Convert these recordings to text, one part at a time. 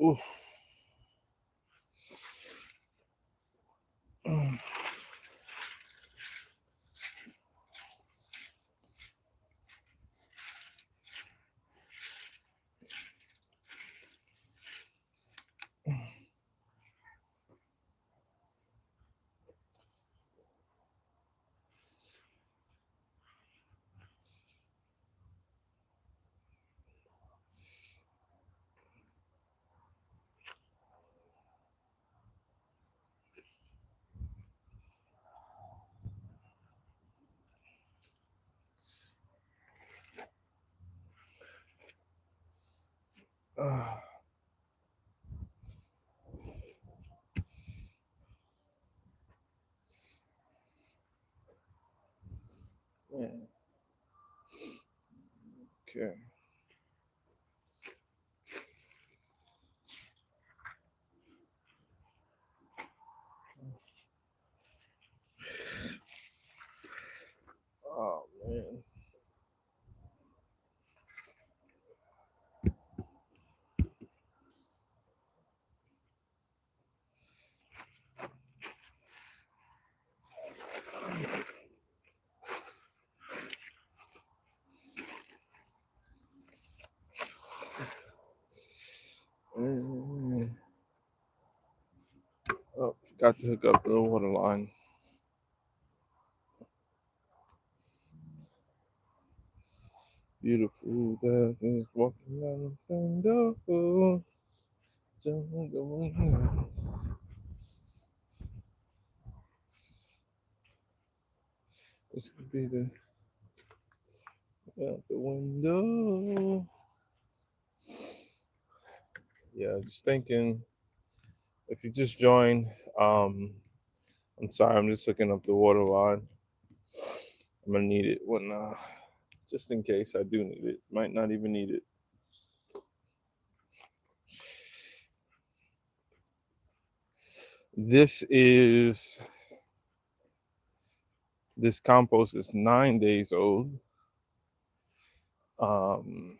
Oof. Man. Okay. Oh man. Mm. Oh, forgot to hook up the water line. Beautiful death is walking down the window. This could be the out the window. Yeah, just thinking. If you just joined, I'm sorry, I'm just hooking up the water line. I'm gonna need it when, just in case I do need it. Might not even need it. This is this compost is 9 days old. Um,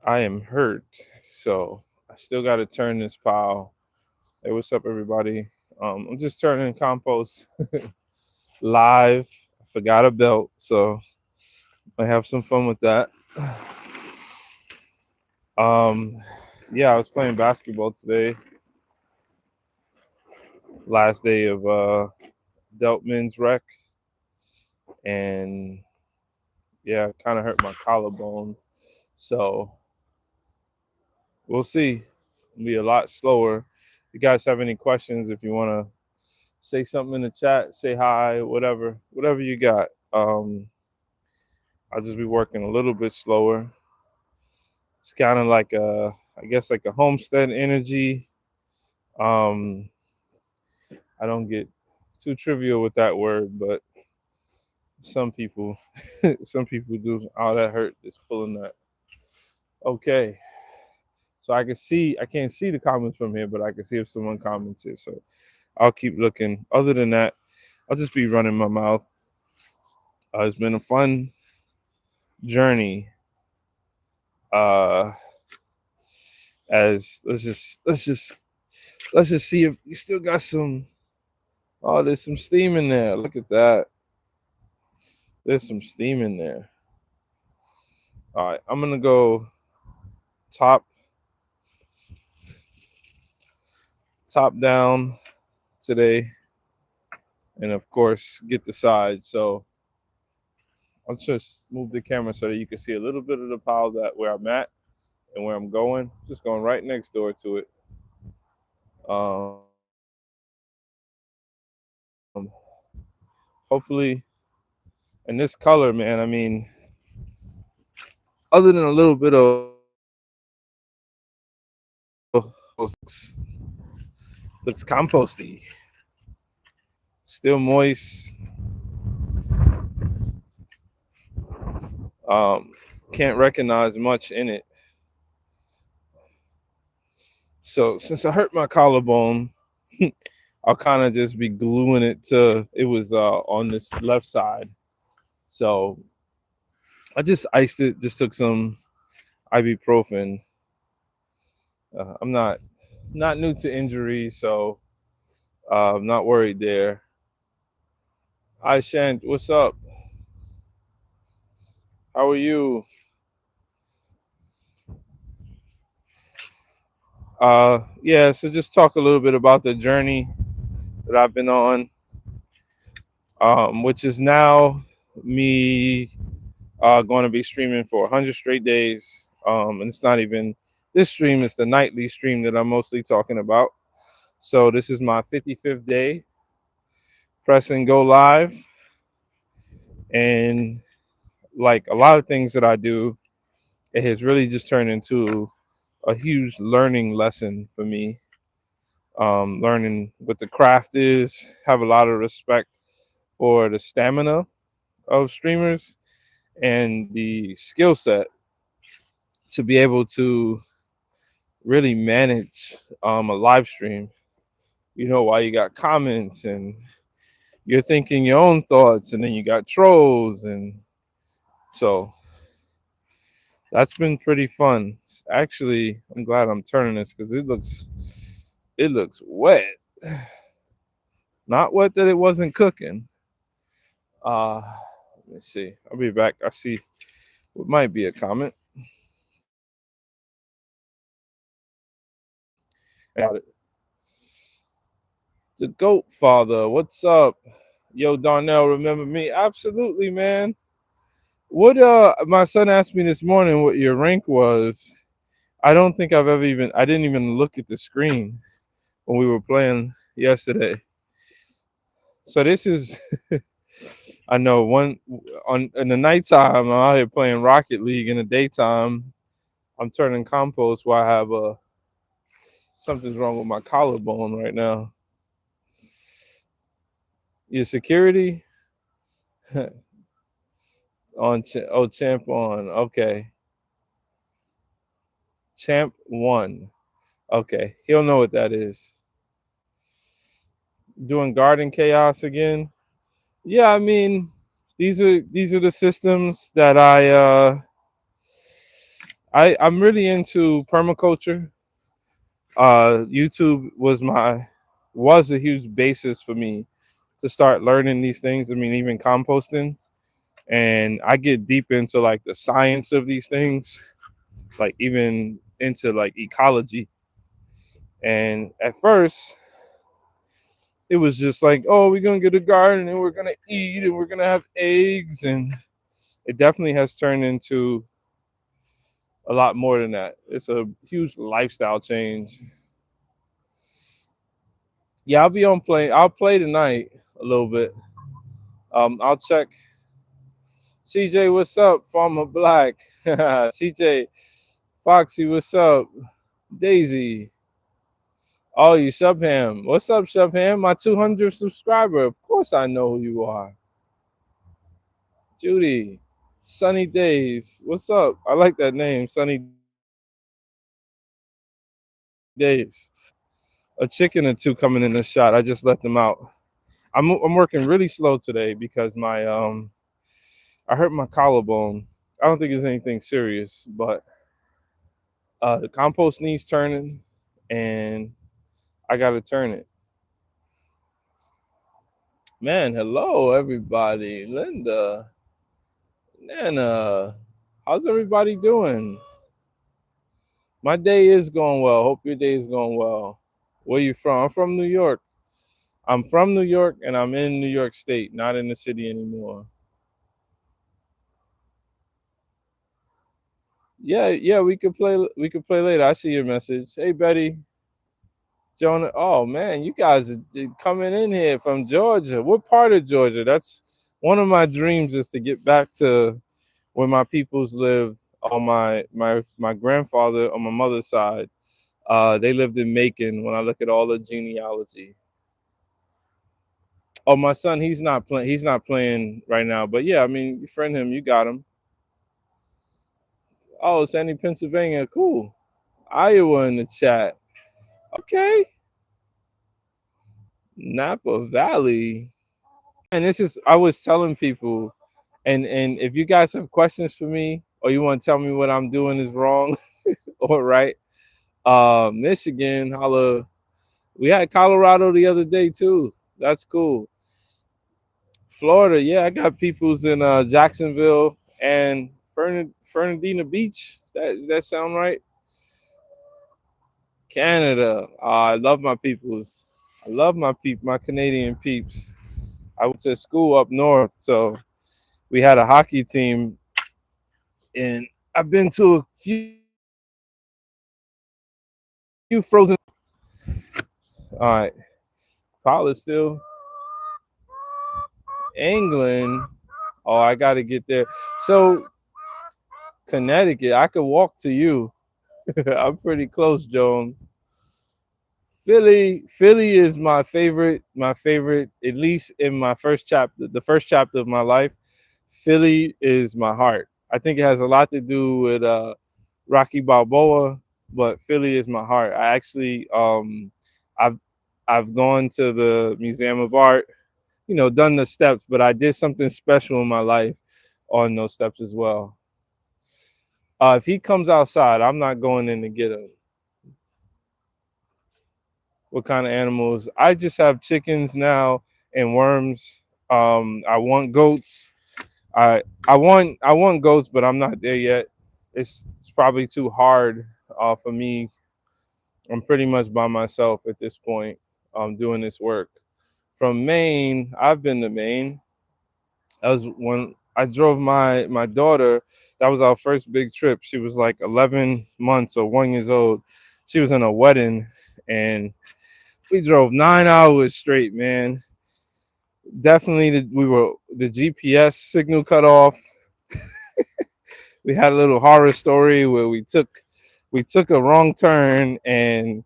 I am hurt, so I still got to turn this pile. Hey, what's up, everybody? I'm just turning compost live. I forgot a belt, so I have some fun with that. Um, yeah, I was playing basketball today. Last day of Deltman's rec, and yeah, kind of hurt my collarbone. So we'll see. It'll be a lot slower. If you guys have any questions, if you want to say something in the chat, say hi, whatever you got. I'll just be working a little bit slower. It's kind of like I guess like a homestead energy. Um, I don't get too trivial with that word, but some people, some people do. Oh, that hurt just pulling that. Okay, so I can't see the comments from here, but I can see if someone commented. So I'll keep looking. Other than that, I'll just be running my mouth. It's been a fun journey. Uh, as let's just see if you still got some. Oh, there's some steam in there. Look at that. There's some steam in there. All right, I'm gonna go top down today, and of course get the sides. So I'll just move the camera so that you can see a little bit of the pile that where I'm at and where I'm going. Just going right next door to it. Hopefully, and this color, man. I mean, other than a little bit of looks composty, still moist. Can't recognize much in it. So since I hurt my collarbone, I'll kind of just be gluing it to. It was on this left side, so I just iced it. Just took some ibuprofen I'm not new to injury, so I'm not worried there. Hi Shant, what's up? How are you? Yeah, so just talk a little bit about the journey that I've been on, which is now me going to be streaming for 100 straight days. And it's not even this stream; it's the nightly stream that I'm mostly talking about. So this is my 55th day. Press and go live, and like a lot of things that I do, it has really just turned into a huge learning lesson for me. Learning what the craft is, have a lot of respect for the stamina of streamers and the skill set to be able to really manage a live stream. You know, while you got comments and you're thinking your own thoughts, and then you got trolls, and so that's been pretty fun. Actually, I'm glad I'm turning this because it looks wet. Not wet that it wasn't cooking. Uh let me see. I'll be back. I see what might be a comment. Got it. The Goat Father, what's up? Yo, Darnell, remember me? Absolutely, man. What my son asked me this morning what your rank was. I don't think I didn't even look at the screen when we were playing yesterday. So this is I know one on in the nighttime I'm out here playing Rocket League. In the daytime I'm turning compost while I have something's wrong with my collarbone right now. Your security on champ on. Okay. Champ one. Okay. He'll know what that is. Doing garden chaos again. Yeah, I mean, these are the systems that I'm really into permaculture. YouTube was a huge basis for me to start learning these things. I mean, even composting, and I get deep into like the science of these things, like even into like ecology. And at first, it was just like, oh, we're gonna get a garden and we're gonna eat and we're gonna have eggs, and it definitely has turned into a lot more than that. It's a huge lifestyle change. Yeah, I'll be on play. I'll play tonight a little bit. I'll check. CJ, what's up? Farmer Black. CJ, Foxy, what's up? Daisy. Oh, you Shubham. What's up, Shubham? My 200 subscriber. Of course I know who you are. Judy. Sunny Days. What's up? I like that name, Sunny Days. A chicken or two coming in the shot. I just let them out. I'm working really slow today because my I hurt my collarbone. I don't think it's anything serious, but the compost needs turning, and I gotta turn it. Man, hello everybody. Linda, Nana, how's everybody doing? My day is going well. Hope your day is going well. Where you from? I'm from New York. I'm from New York, and I'm in New York State, not in the city anymore. Yeah, yeah, we could play. We could play later. I see your message. Hey, Betty, Jonah. Oh man, you guys are coming in here from Georgia. What part of Georgia? That's one of my dreams is to get back to where my peoples live. On my grandfather on my mother's side, they lived in Macon. When I look at all the genealogy. Oh, my son, he's not playing. He's not playing right now. But yeah, I mean, you friend him. You got him. Oh, Sandy, Pennsylvania. Cool. Iowa in the chat. Okay. Napa Valley. And this is I was telling people, and if you guys have questions for me or you want to tell me what I'm doing is wrong or right, Michigan, holla. We had Colorado the other day too. That's cool. Florida, yeah, I got peoples in Jacksonville and Fernandina Beach. Does that sound right? Canada. I love my peoples. I love my Canadian peeps. I went to school up north, so we had a hockey team, and I've been to a few frozen. All right, college still. England. Oh, I got to get there. So Connecticut, I could walk to you. I'm pretty close, Joan. Philly is my favorite, at least in my first chapter, the first chapter of my life. Philly is my heart. I think it has a lot to do with Rocky Balboa, but Philly is my heart. I actually I've I've gone to the Museum of Art, done the steps, but I did something special in my life on those steps as well. If he comes outside, I'm not going in to get him. What kind of animals? I just have chickens now and worms. I want goats. I want goats, but I'm not there yet. It's probably too hard for me. I'm pretty much by myself at this point, doing this work. From Maine, I've been to Maine. That was when I drove my daughter. That was our first big trip. She was like 11 months or 1 years old. She was in a wedding, and we drove 9 hours straight, man. Definitely, the GPS signal cut off. We had a little horror story where we took a wrong turn, and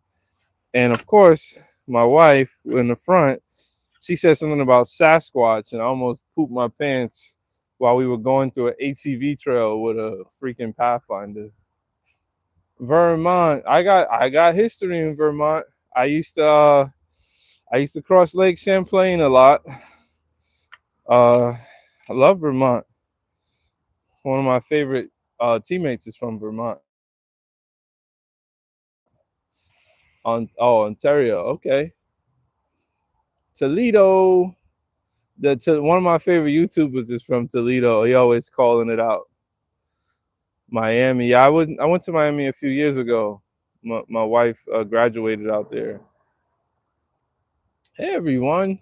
of course, my wife in the front, she said something about Sasquatch, and I almost pooped my pants while we were going through an ATV trail with a freaking Pathfinder. Vermont, I got history in Vermont. I used to uh, I used to cross Lake Champlain a lot. Uh, I love Vermont. One of my favorite teammates is from Vermont. Ontario. Okay, Toledo. One of my favorite YouTubers is from Toledo. He always calling it out. Miami. Yeah, I went to Miami a few years ago. My wife graduated out there. Hey everyone.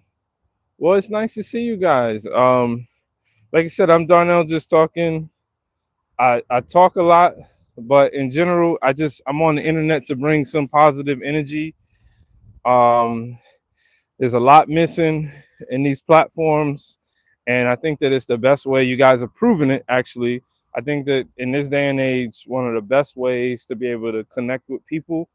Well, it's nice to see you guys. Like I said, I'm Darnell Just Talking. I talk a lot, but in general, I'm on the internet to bring some positive energy. Um, there's a lot missing in these platforms, and I think that it's the best way. You guys have proven it, actually. I think that in this day and age, one of the best ways to be able to connect with people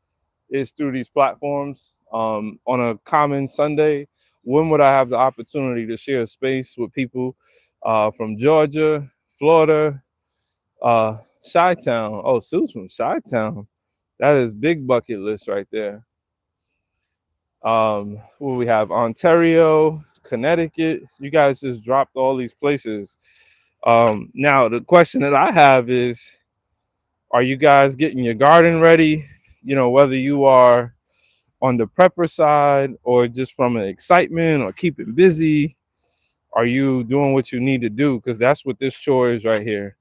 is through these platforms. On a common Sunday, when would I have the opportunity to share a space with people from Georgia, Florida, Chi-Town? Oh, Sue's from Chi-Town. That is big bucket list right there. What we have? Ontario, Connecticut. You guys just dropped all these places. Now the question that I have is, are you guys getting your garden ready? Whether you are on the prepper side or just from an excitement or keeping busy, are you doing what you need to do? Because that's what this chore is right here.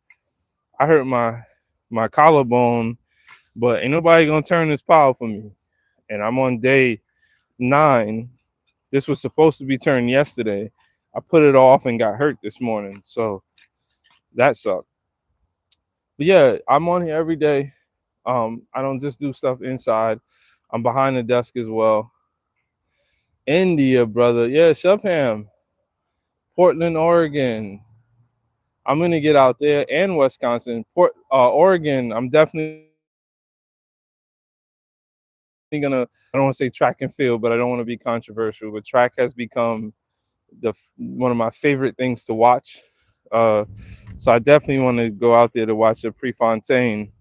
I hurt my collarbone, but ain't nobody gonna turn this pile for me. And I'm on day 9. This was supposed to be turned yesterday. I put it off and got hurt this morning, so that sucked. But yeah, I'm on here every day. I don't just do stuff inside. I'm behind the desk as well. India, brother. Yeah, Shubham. Portland, Oregon. I'm gonna get out there, and Wisconsin. Oregon. I'm definitely gonna. I don't want to say track and field, but I don't want to be controversial. But track has become one of my favorite things to watch. Uh, so I definitely want to go out there to watch the Prefontaine.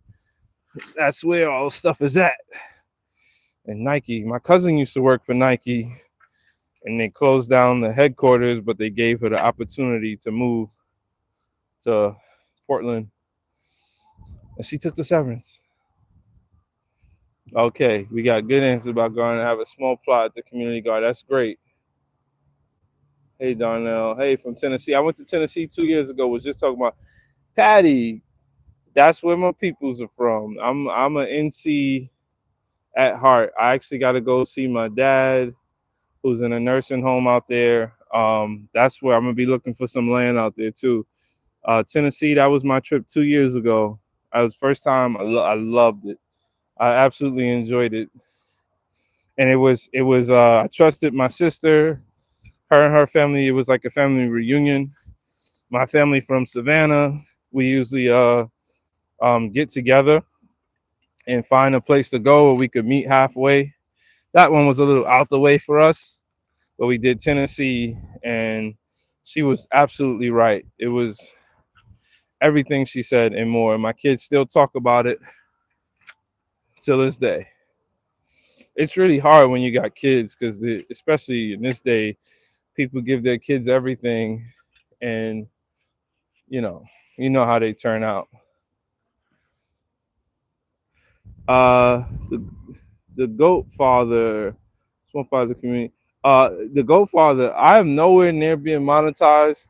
That's where all the stuff is at. And Nike. My cousin used to work for Nike, and they closed down the headquarters, but they gave her the opportunity to move to Portland, and she took the severance. Okay, we got good answers about going to have a small plot at the community garden. That's great. Hey, Darnell. Hey, from Tennessee. I went to Tennessee 2 years ago. Was just talking about Patty. That's where my peoples are from. I'm an NC at heart. I actually got to go see my dad, who's in a nursing home out there. That's where I'm gonna be looking for some land out there too. Tennessee. That was my trip 2 years ago. I was first time. I loved it. I absolutely enjoyed it, and it was. I trusted my sister, her and her family. It was like a family reunion. My family from Savannah. We usually get together and find a place to go where we could meet halfway. That one was a little out the way for us, but we did Tennessee, and she was absolutely right. It was everything she said and more. My kids still talk about it till this day. It's really hard when you got kids because, especially in this day, people give their kids everything, and you know, you know how they turn out. The goat father, small part of the community. The goat father. I am nowhere near being monetized.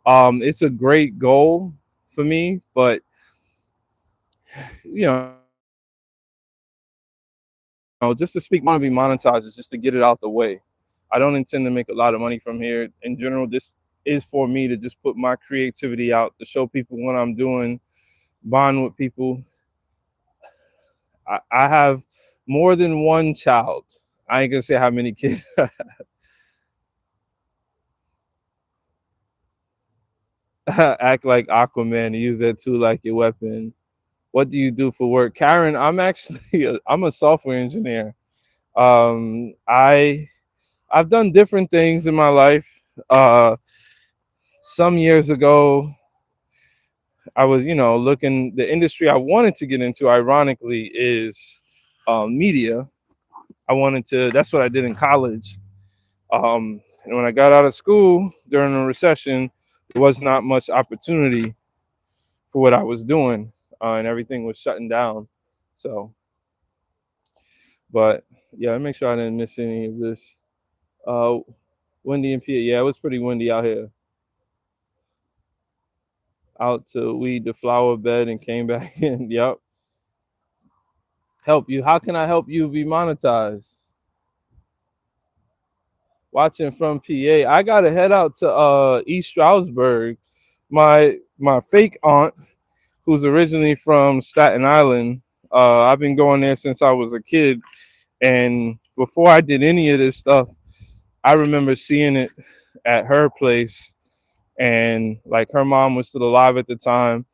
It's a great goal for me, but you know, just to speak, want to be monetized is just to get it out the way. I don't intend to make a lot of money from here. In general, this is for me to just put my creativity out to show people what I'm doing, bond with people. I have more than one child. I ain't gonna say how many kids. Act like Aquaman and use that tool like your weapon. What do you do for work, Karen? I'm actually I'm a software engineer. I've done different things in my life. Uh, some years ago, I was, looking. The industry I wanted to get into, ironically, is media. I wanted to. That's what I did in college. And when I got out of school during the recession, there was not much opportunity for what I was doing, and everything was shutting down. So, but yeah, make sure I didn't miss any of this. Uh, Windy and PA. Yeah, it was pretty windy out here. Out to weed the flower bed and came back in. Yep. Help you. How can I help you be monetized? Watching from PA. I gotta head out to East Stroudsburg. My fake aunt, who's originally from Staten Island. I've been going there since I was a kid, and before I did any of this stuff, I remember seeing it at her place, and like her mom was still alive at the time,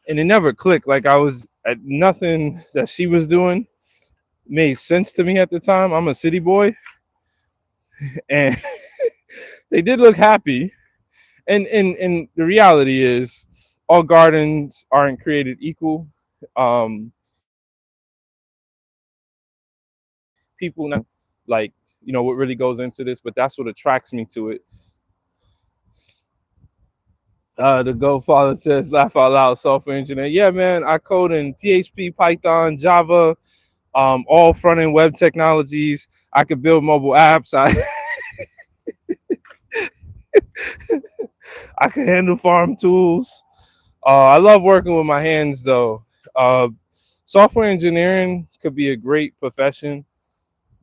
and it never clicked. Like I was at nothing that she was doing made sense to me at the time. I'm a city boy, and they did look happy. And the reality is, all gardens aren't created equal. Um, People not like what really goes into this, but that's what attracts me to it. The Godfather says, "Laugh out loud, software engineer." Yeah, man, I code in PHP, Python, Java, all front end web technologies. I could build mobile apps. I can handle farm tools. I love working with my hands, though. Uh, Software engineering could be a great profession,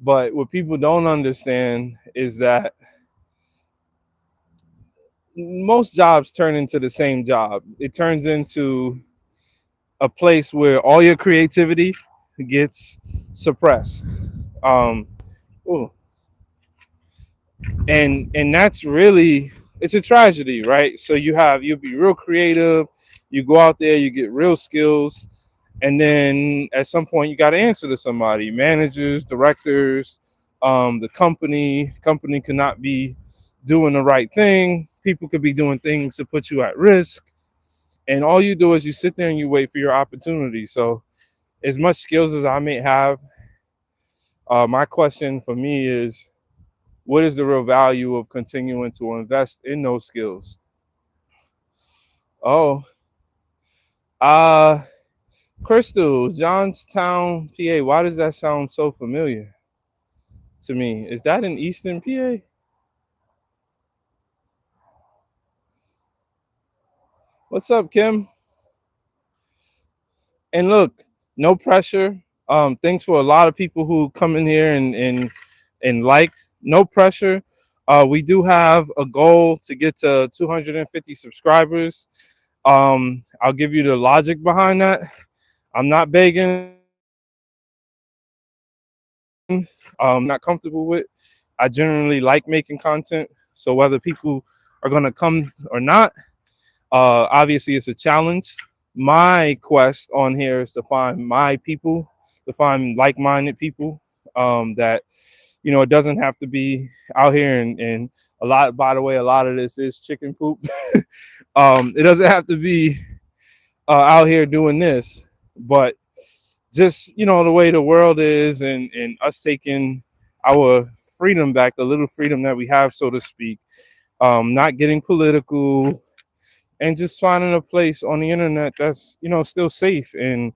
but what people don't understand is that most jobs turn into the same job. It turns into a place where all your creativity gets suppressed. Um, ooh, and that's really, it's a tragedy, right? So you'll be real creative, you go out there, you get real skills, and then at some point you got to answer to somebody, managers, directors, the company cannot be doing the right thing, people could be doing things to put you at risk, and all you do is you sit there and you wait for your opportunity. So as much skills as I may have, my question for me is, what is the real value of continuing to invest in those skills? Oh, uh, Crystal, Johnstown, PA. Why does that sound so familiar to me? Is that in Eastern PA? What's up, Kim? And look, no pressure. Thanks for a lot of people who come in here and like. No pressure. We do have a goal to get to 250 subscribers. I'll give you the logic behind that. I'm not begging. Not comfortable with. I generally like making content. So whether people are gonna come or not, obviously it's a challenge. My quest on here is to find my people, to find like-minded people. That it doesn't have to be out here and a lot. By the way, a lot of this is chicken poop. It doesn't have to be out here doing this, but just the way the world is and us taking our freedom back, the little freedom that we have, so to speak, not getting political and just finding a place on the internet that's still safe and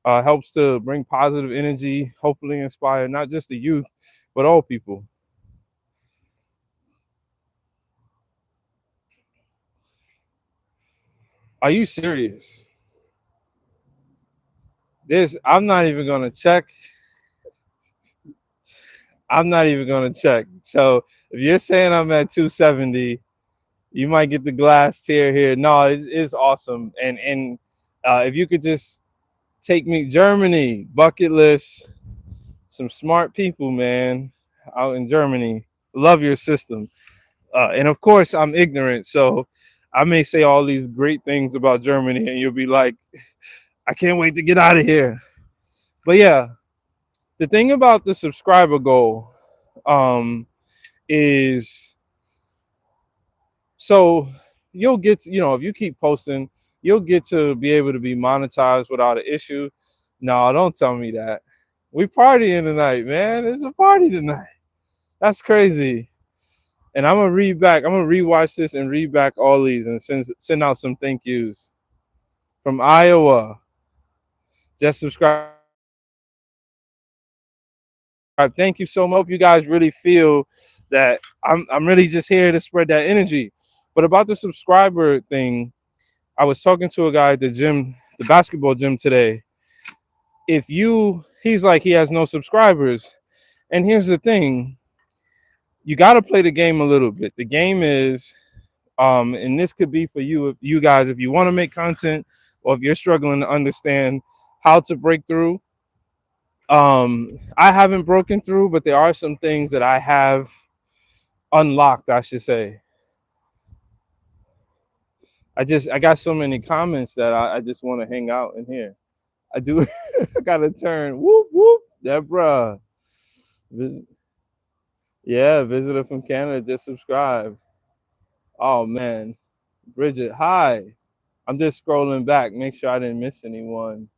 helps to bring positive energy, hopefully inspire not just the youth but all people. Are you serious? This I'm not even gonna check. I'm not even gonna check. So if you're saying I'm at 270, you might get the glass tier here. No, it's awesome. And if you could just take me Germany bucket list, some smart people, man, out in Germany. Love your system. And of course, I'm ignorant, so I may say all these great things about Germany, and you'll be like, I can't wait to get out of here. But yeah, the thing about the subscriber goal is so you'll get if you keep posting, you'll get to be able to be monetized without an issue. No, don't tell me that. We partying tonight, man. It's a party tonight. That's crazy. And I'm gonna read back. I'm gonna rewatch this and read back all these and send out some thank yous from Iowa. Just subscribe. Thank you so much. Hope you guys really feel that I'm really just here to spread that energy. But about the subscriber thing, I was talking to a guy at the gym, the basketball gym today. He's like he has no subscribers, and here's the thing: you got to play the game a little bit. The game is, and this could be for you guys, if you want to make content, or if you're struggling to understand how to break through. I haven't broken through, but there are some things that I have unlocked, I should say. I got so many comments that I just want to hang out in here. I do. I gotta turn. Whoop whoop. Deborah. Yeah, visitor from Canada just subscribed. Oh man, Bridget. Hi. I'm just scrolling back. Make sure I didn't miss anyone.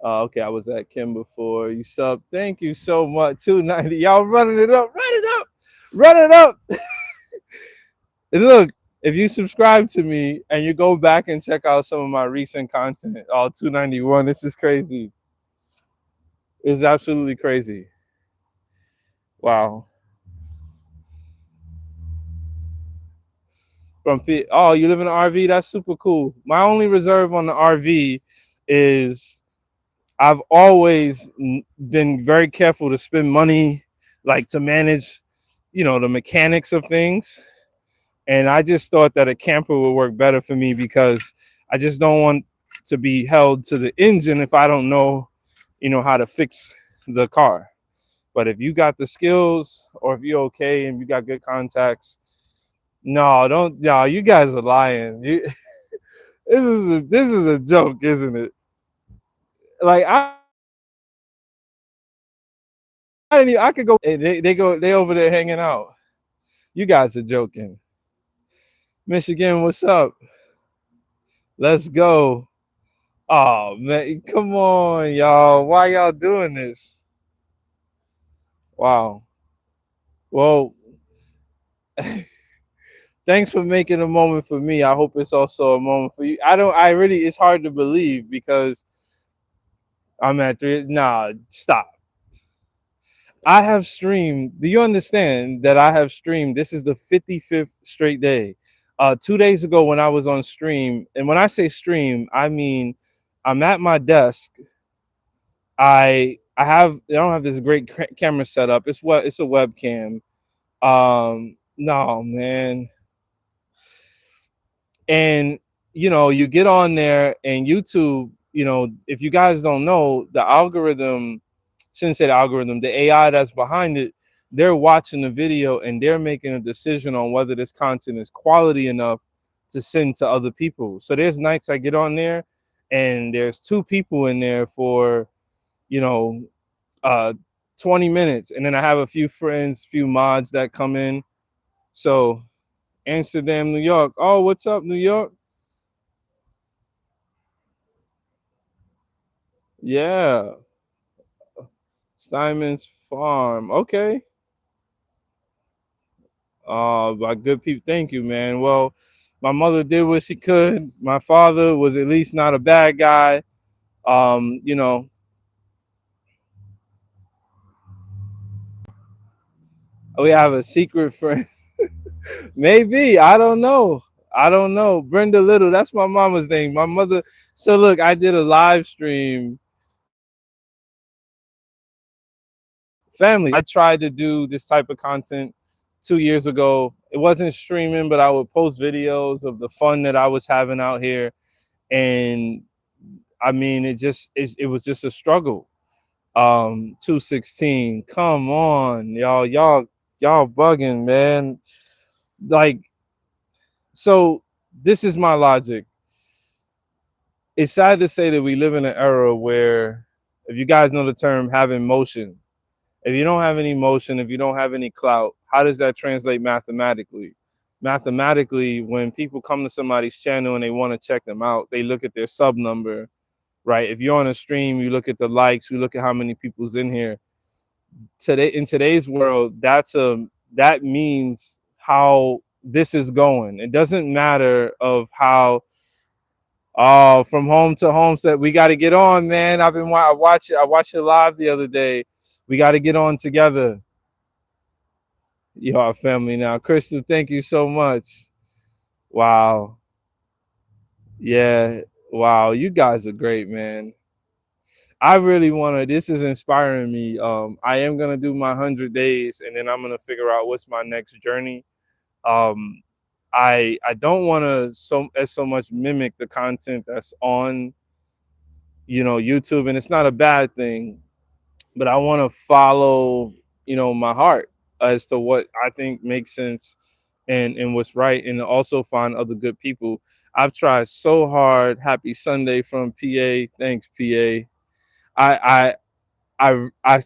Okay, I was at Kim before. You sub. Thank you so much. 290. Y'all running it up. Run it up. Run it up. And look, if you subscribe to me and you go back and check out some of my recent content, 291. This is crazy. It's absolutely crazy. Wow. Oh, you live in an RV? That's super cool. My only reserve on the RV is I've always been very careful to spend money, like to manage, the mechanics of things. And I just thought that a camper would work better for me because I just don't want to be held to the engine if I don't know, how to fix the car. But if you got the skills or if you're okay and you got good contacts, no, don't. No, you guys are lying. This is a joke, isn't it? Like I didn't. I could go. They over there hanging out. You guys are joking. Michigan, what's up? Let's go. Oh man, come on, y'all. Why y'all doing this? Wow. Well, thanks for making a moment for me. I hope it's also a moment for you. I don't. I really. It's hard to believe because I'm at 3. Nah, stop. I have streamed. Do you understand that I have streamed? This is the 55th straight day. 2 days ago, when I was on stream, and when I say stream, I mean I'm at my desk. I don't have this great camera setup. It's a webcam. No, man. And you get on there and YouTube, if you guys don't know, the algorithm, shouldn't say the algorithm, the AI that's behind it, they're watching the video and they're making a decision on whether this content is quality enough to send to other people. So there's nights I get on there and there's two people in there for, you know, uh 20 minutes, and then I have a few friends, few mods that come in. So Amsterdam, New York. Oh, what's up, New York? Yeah, Steinman's Farm. Okay. By good people. Thank you, man. Well, my mother did what she could. My father was at least not a bad guy. Um, you know, we have a secret friend. Maybe. I don't know. I don't know. Brenda Little. That's my mama's name. My mother. So look, I did a live stream. Family. I tried to do this type of content 2 years ago. It wasn't streaming, but I would post videos of the fun that I was having out here. And I mean, it was just a struggle. 216. Come on, y'all bugging, man. Like, so this is my logic. It's sad to say that we live in an era where, if you guys know the term, having motion. If you don't have any motion, if you don't have any clout, how does that translate mathematically? Mathematically, when people come to somebody's channel and they want to check them out, they look at their sub number, right? If you're on a stream, you look at the likes, you look at how many people's in here. Today, in today's world, that means how this is going. It doesn't matter of how. Oh, from home to homestead, we got to get on, man. I watched it live the other day. We got to get on together. You are family now, Crystal. Thank you so much. Wow. Yeah. Wow. You guys are great, man. I really want to. This is inspiring me. I am gonna do my 100 days, and then I'm gonna figure out what's my next journey. Um, I don't want to so much mimic the content that's on YouTube, and it's not a bad thing, but I want to follow my heart as to what I think makes sense and what's right, and also find other good people. I've tried so hard. Happy Sunday from PA. Thanks, PA. I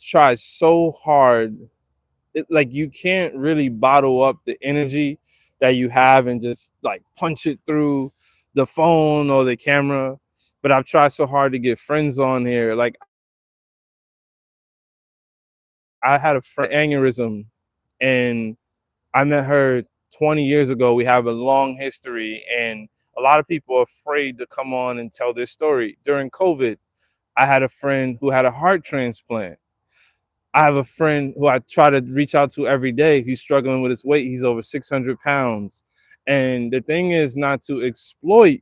tried so hard. Like, you can't really bottle up the energy that you have and just like punch it through the phone or the camera. But I've tried so hard to get friends on here. Like, I had a friend aneurysm, and I met her 20 years ago. We have a long history, and a lot of people are afraid to come on and tell their story. During COVID, I had a friend who had a heart transplant. I have a friend who I try to reach out to every day. He's struggling with his weight. He's over 600 pounds. And the thing is not to exploit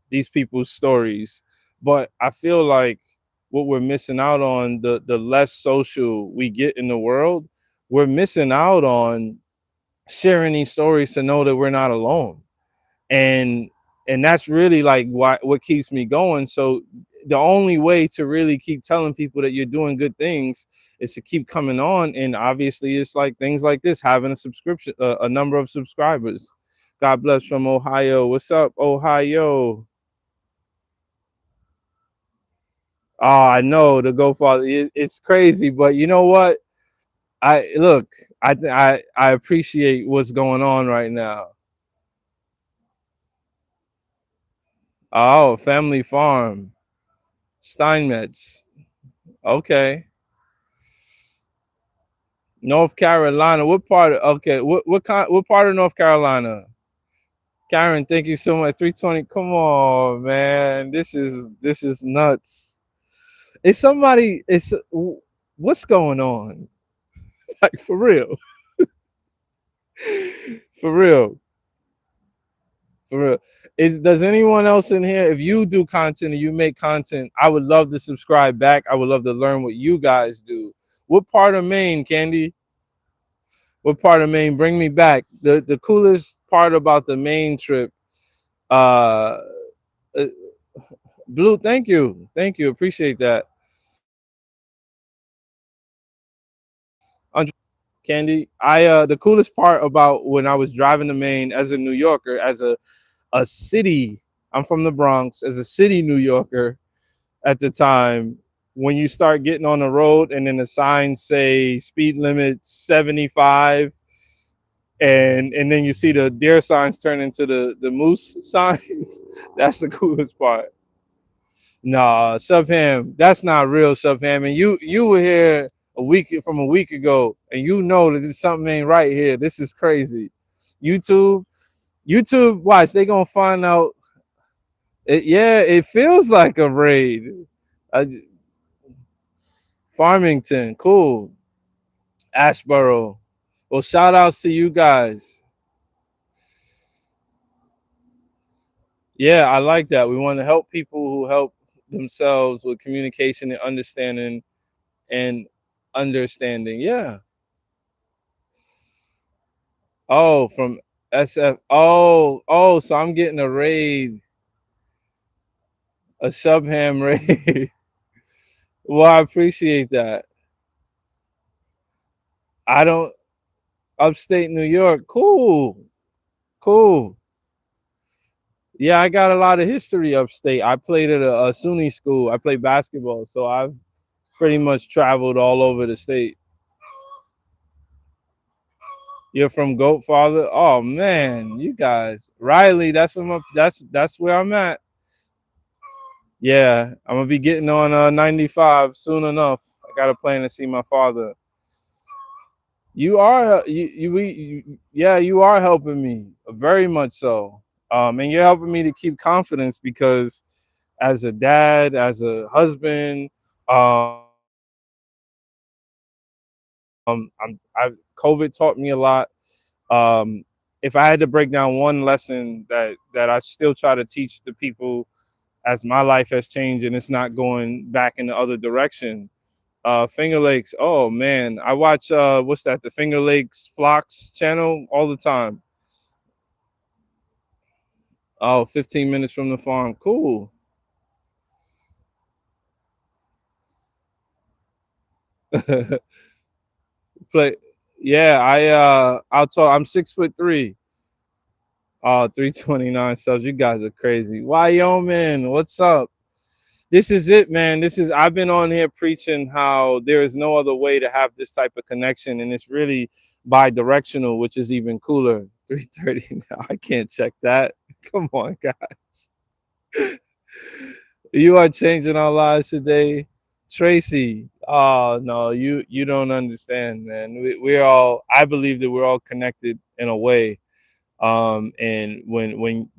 these people's stories, but I feel like what we're missing out on, the less social we get in the world, we're missing out on sharing these stories to know that we're not alone. And that's really like what keeps me going. So the only way to really keep telling people that you're doing good things is to keep coming on. And obviously it's like things like this, having a subscription, a number of subscribers. God bless from Ohio. What's up, Ohio? Oh, I know the go father. It's crazy, but you know what? I look. I appreciate what's going on right now. Oh, family farm, Steinmetz. Okay, North Carolina. What part of? Okay, what part of North Carolina? Karen, thank you so much. 320. Come on, man. This is nuts. Is somebody? It's what's going on? Like for real, for real, for real. Does anyone else in here? If you do content and you make content, I would love to subscribe back. I would love to learn what you guys do. What part of Maine, Candy? What part of Maine? Bring me back. The coolest part about the Maine trip. Uh, uh Blue. Thank you. Appreciate that. Candy. I The coolest part about when I was driving to Maine as a New Yorker, as a city. I'm from the Bronx. As a city New Yorker at the time, when you start getting on the road and then the signs say speed limit 75, and then you see the deer signs turn into the moose signs. That's the coolest part. Nah, Shubham, that's not real, Shubham. And you were here a week ago, and you know that there's something ain't right here. This is crazy. YouTube, YouTube, watch, they gonna find out. Yeah, it feels like a raid. Uh, Farmington, cool. Ashboro. Well, shout outs to you guys. Yeah, I like that. We want to help people who help themselves with communication and understanding. Yeah. Oh, from SF. Oh, so I'm getting a raid, a Shubham raid. Well, I appreciate that. I don't upstate New York. Cool. Cool. Yeah, I got a lot of history upstate. I played at a SUNY school. I played basketball, so I've pretty much traveled all over the state. You're from Goat Father? Oh man, you guys. Riley, that's where I'm at. Yeah, I'm gonna be getting on 95 soon enough. I got a plan to see my father. Yeah, you are helping me very much so. And you're helping me to keep confidence because as a dad, as a husband, I COVID taught me a lot. If I had to break down one lesson that I still try to teach the people as my life has changed and it's not going back in the other direction. Finger Lakes. Oh man, I watch what's that? The Finger Lakes Flocks channel all the time. Oh, 15 minutes from the farm. Cool. Play. Yeah, I'll talk. I'm 6'3". 329 subs. You guys are crazy. Wyoming, what's up? This is it, man. I've been on here preaching how there is no other way to have this type of connection, and it's really bi-directional, which is even cooler. 3:30 now. I can't check that. Come on, guys. You are changing our lives today. Tracy. Oh no, you don't understand, man. We're all I believe that we're all connected in a way. And when when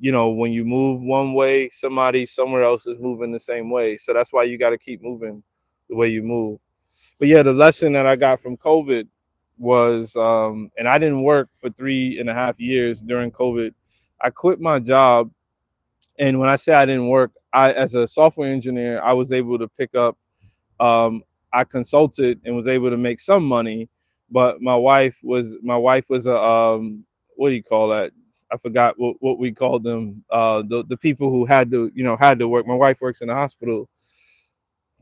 you move one way, somebody somewhere else is moving the same way, so that's why you got to keep moving the way you move. But yeah, the lesson that I got from COVID was and I didn't work for 3.5 years during COVID. I quit my job, and when I say I didn't work, I as a software engineer, I was able to pick up um, I consulted and was able to make some money, but my wife was a what do you call that? I forgot what we called them. The people who had to work. My wife works in the hospital.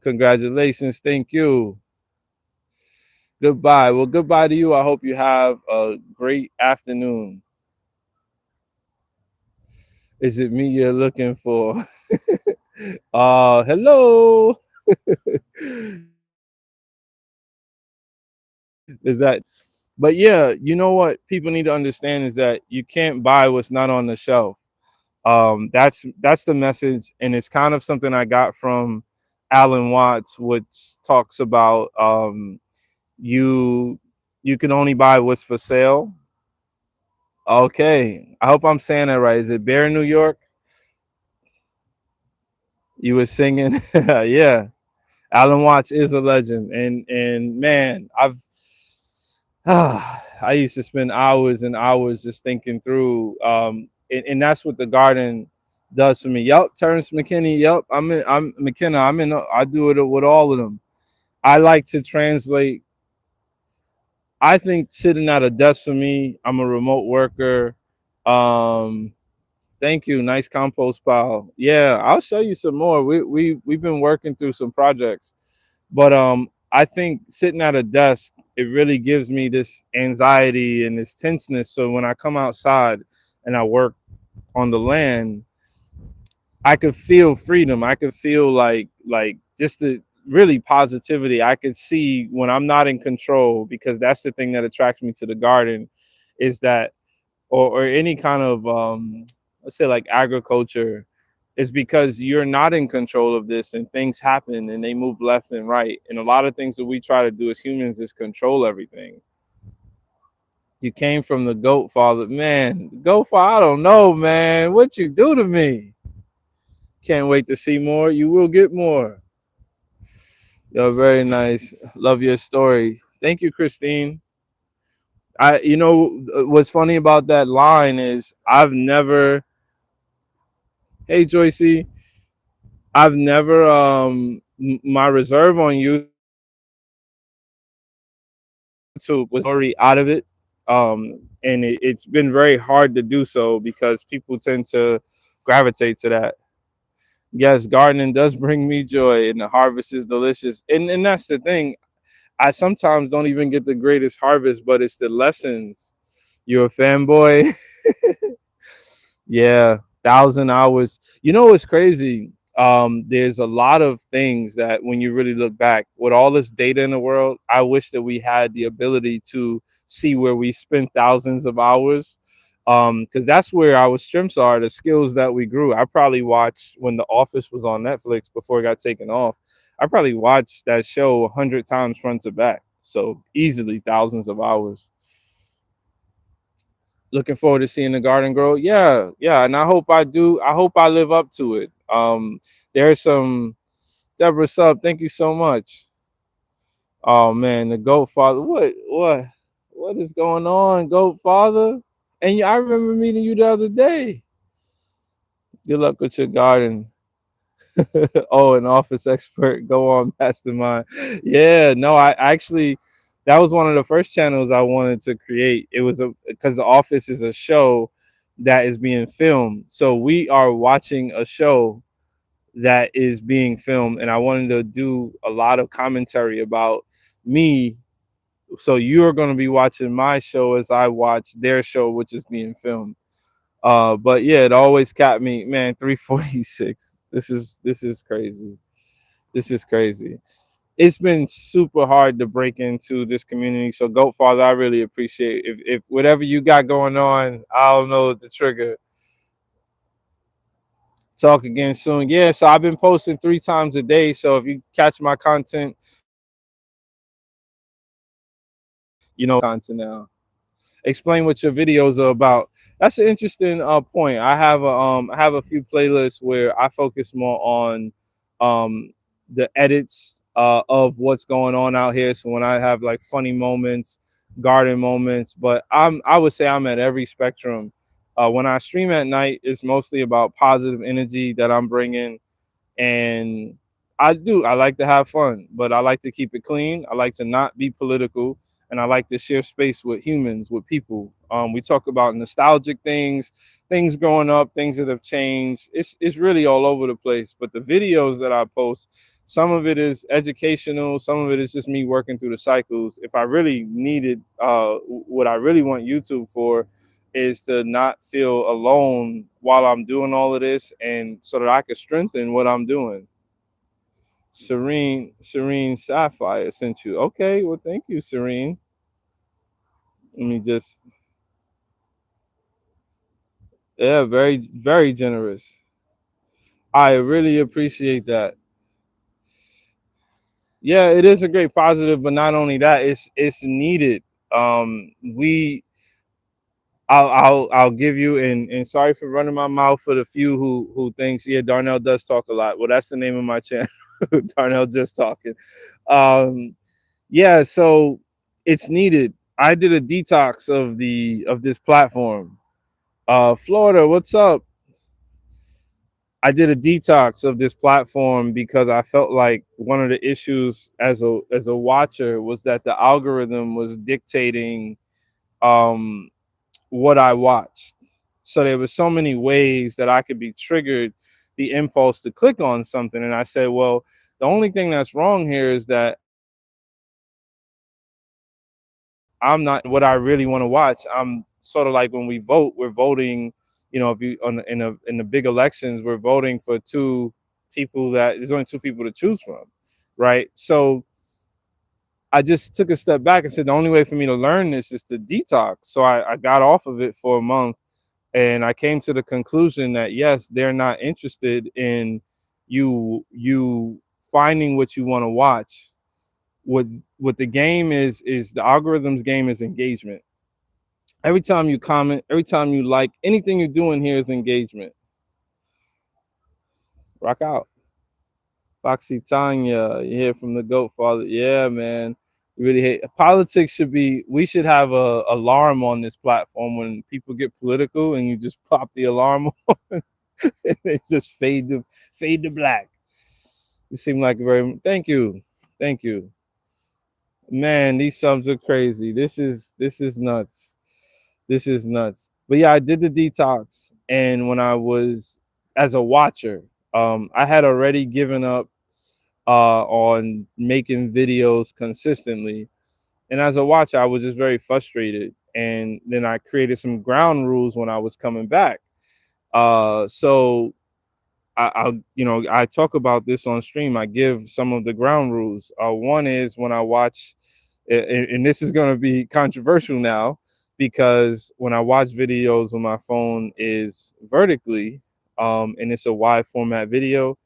Congratulations, thank you. Goodbye. Well, goodbye to you. I hope you have a great afternoon. Is it me you're looking for? Hello. Is that But yeah, you know what people need to understand is that you can't buy what's not on the shelf. That's the message, and it's kind of something I got from Alan Watts, which talks about you you can only buy what's for sale. Okay, I hope I'm saying that right. Is it Bear in New York? You were singing, yeah. Alan Watts is a legend, and man, I used to spend hours and hours just thinking through, and that's what the garden does for me. Yep, Terrence McKinney. Yep, I'm McKenna. I do it with all of them. I like to translate. I think sitting at a desk for me. I'm a remote worker. Um, Thank you. Nice compost pile. Yeah, I'll show you some more. We've been working through some projects, but I think sitting at a desk, it really gives me this anxiety and this tenseness. So when I come outside and I work on the land, I could feel freedom. I could feel like just the really positivity. I could see when I'm not in control, because that's the thing that attracts me to the garden, is that, or any kind of let's say like agriculture, is because you're not in control of this and things happen and they move left and right, and a lot of things that we try to do as humans is control everything. You came from the goat father, man. Goat father, I don't know, man, what you do to me. Can't wait to see more. You will get more. Yo, very nice. Love your story. Thank you, Christine. What's funny about that line is I've never, hey Joycey, I've never my reserve on YouTube was already out of it. And it's been very hard to do so because people tend to gravitate to that. Yes, gardening does bring me joy and the harvest is delicious. And that's the thing. I sometimes don't even get the greatest harvest, but it's the lessons. You're a fanboy. Yeah, 1,000 hours. You know what's crazy? There's a lot of things that when you really look back, with all this data in the world, I wish that we had the ability to see where we spent thousands of hours. Because that's where our strengths are, the skills that we grew. I probably watched when The Office was on Netflix before it got taken off. I probably watched that show 100 times front to back. So easily thousands of hours. Looking forward to seeing the garden grow. Yeah, yeah, and I hope I do. I hope I live up to it. There's some Deborah Sub. Thank you so much. Oh man, the goat father. What is going on, goat father? And I remember meeting you the other day. Good luck with your garden. Oh, an office expert. Go on, mastermind. Yeah, no, I actually, that was one of the first channels I wanted to create. It was because The Office is a show that is being filmed. So we are watching a show that is being filmed, and I wanted to do a lot of commentary about me. So you're going to be watching my show as I watch their show, which is being filmed. But yeah, it always kept me, man. 346. This is crazy. This is crazy. It's been super hard to break into this community. So Goat Father, I really appreciate if whatever you got going on, I don't know the trigger. Talk again soon. Yeah, so I've been posting 3 times a day. So if you catch my content, content now. Explain what your videos are about. That's an interesting point. I have a few playlists where I focus more on the edits of what's going on out here. So when I have like funny moments, garden moments, but I would say I'm at every spectrum. When I stream at night, it's mostly about positive energy that I'm bringing, and I like to have fun, but I like to keep it clean. I like to not be political, and I like to share space with humans, with people. We talk about nostalgic things growing up, things that have changed. It's really all over the place. But the videos that I post, some of it is educational, some of it is just me working through the cycles. If I really needed, what I really want YouTube for is to not feel alone while I'm doing all of this, and so that I can strengthen what I'm doing. Serene Sapphire sent you. Okay, well, thank you, Serene. Let me just, yeah, very, very generous. I really appreciate that. Yeah, it is a great positive, but not only that, it's needed. We I'll give you, and sorry for running my mouth for the few who thinks, yeah, Darnell does talk a lot. Well, that's the name of my channel. Darnell Just Talking. Um, yeah, so it's needed. I did a detox of this platform. Florida, what's up? I did a detox of this platform because I felt like one of the issues as a watcher was that the algorithm was dictating um, what I watched. So there were so many ways that I could be triggered, the impulse to click on something, and I said, well, the only thing that's wrong here is that I'm not what I really want to watch. I'm sort of like when we vote, we're voting. You know, if you in the big elections, we're voting for two people that there's only two people to choose from, right? So I just took a step back and said the only way for me to learn this is to detox. So I got off of it for a month, and I came to the conclusion that yes, they're not interested in you finding what you want to watch. What the game is the algorithm's game is engagement. Every time you comment, every time you like, anything you're doing here is engagement. Rock out. Foxy Tanya, you hear from the Goat Father. Yeah, man. Really hate politics. We should have a alarm on this platform when people get political and you just pop the alarm on and they just fade to black. You seem like thank you. Thank you. Man, these subs are crazy. This is nuts. This is nuts. But yeah, I did the detox, and when I was as a watcher, I had already given up on making videos consistently, and as a watcher, I was just very frustrated. And then I created some ground rules when I was coming back. So I talk about this on stream. I give some of the ground rules. One is when I watch, and this is going to be controversial now, because when I watch videos on my phone is vertically, and it's a wide format video,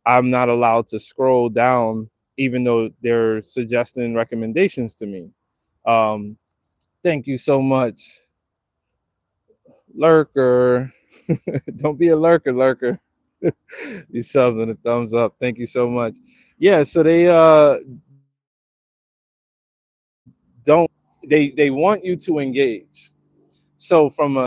I'm not allowed to scroll down, even though they're suggesting recommendations to me. Um, thank you so much, lurker. Don't be a lurker. You subbed and a thumbs up. Thank you so much. Yeah, so they don't they want you to engage. So from a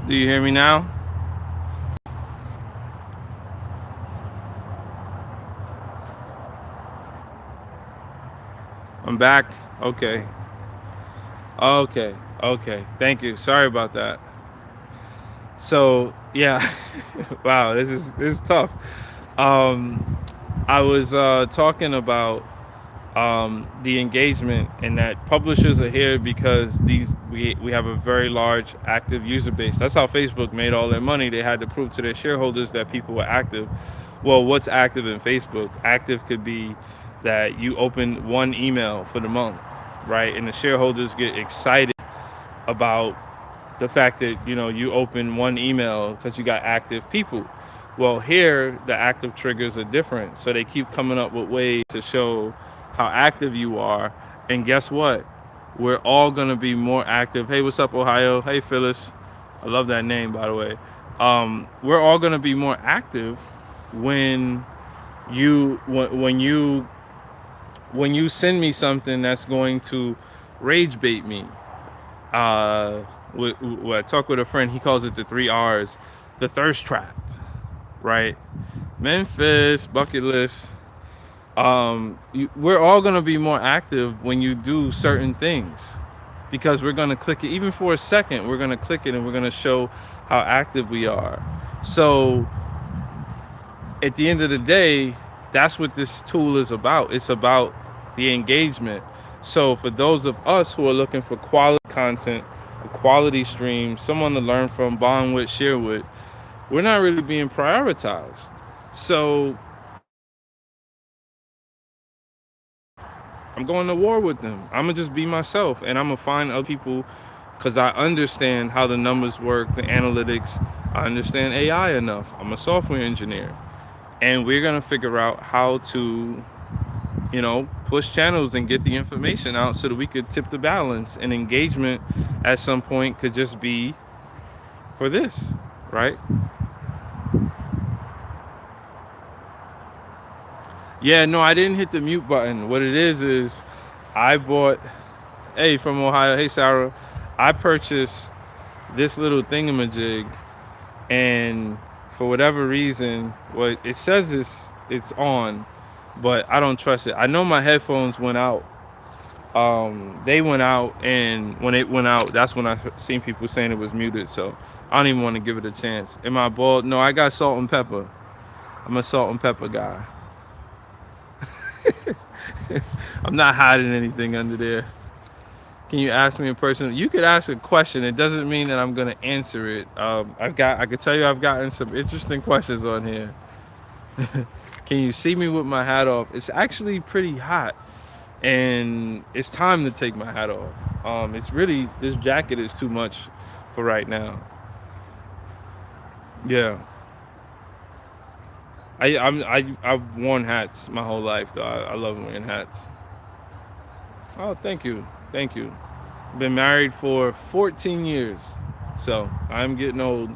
do you hear me now? I'm back. Okay. Okay. Okay. Thank you. Sorry about that. So yeah. Wow, this is tough. Um I was talking about the engagement, and that publishers are here because we have a very large active user base. That's how Facebook made all their money. They had to prove to their shareholders that people were active. Well, what's active in Facebook? Active could be that you open one email for the month, right? And the shareholders get excited about the fact that you open one email because you got active people. Well, here the active triggers are different, so they keep coming up with ways to show how active you are. And guess what? We're all gonna be more active. Hey, what's up, Ohio? Hey, Phyllis. I love that name, by the way. We're all gonna be more active when you send me something that's going to rage bait me. I talk with a friend, he calls it the 3 R's, the thirst trap, right? Memphis, bucket list. We're all gonna be more active when you do certain things, because we're gonna click it, even for a second. We're gonna click it, and we're gonna show how active we are. So at the end of the day, that's what this tool is about. It's about the engagement. So for those of us who are looking for quality content, a quality stream, someone to learn from, bond with, share with, we're not really being prioritized. So I'm going to war with them. I'm gonna just be myself, and I'm gonna find other people, because I understand how the numbers work, the analytics. I understand AI enough. I'm a software engineer, and we're gonna figure out how to push channels and get the information out so that we could tip the balance. And engagement at some point could just be for this, right? Yeah, no, I didn't hit the mute button. What it is I bought, hey, from Ohio, hey, Sarah, I purchased this little thingamajig, and for whatever reason, well, it says it's on, but I don't trust it. I know my headphones went out. They went out, and when it went out, that's when I seen people saying it was muted. So I don't even want to give it a chance. Am I bald? No, I got salt and pepper. I'm a salt and pepper guy. I'm not hiding anything under there. Can you ask me a person? You could ask a question. It doesn't mean that I'm gonna answer it. I could tell you I've gotten some interesting questions on here. Can you see me with my hat off? It's actually pretty hot, and it's time to take my hat off. It's really, this jacket is too much for right now. Yeah. I've worn hats my whole life though. I love wearing hats. Oh, thank you. Thank you. Been married for 14 years. So I'm getting old.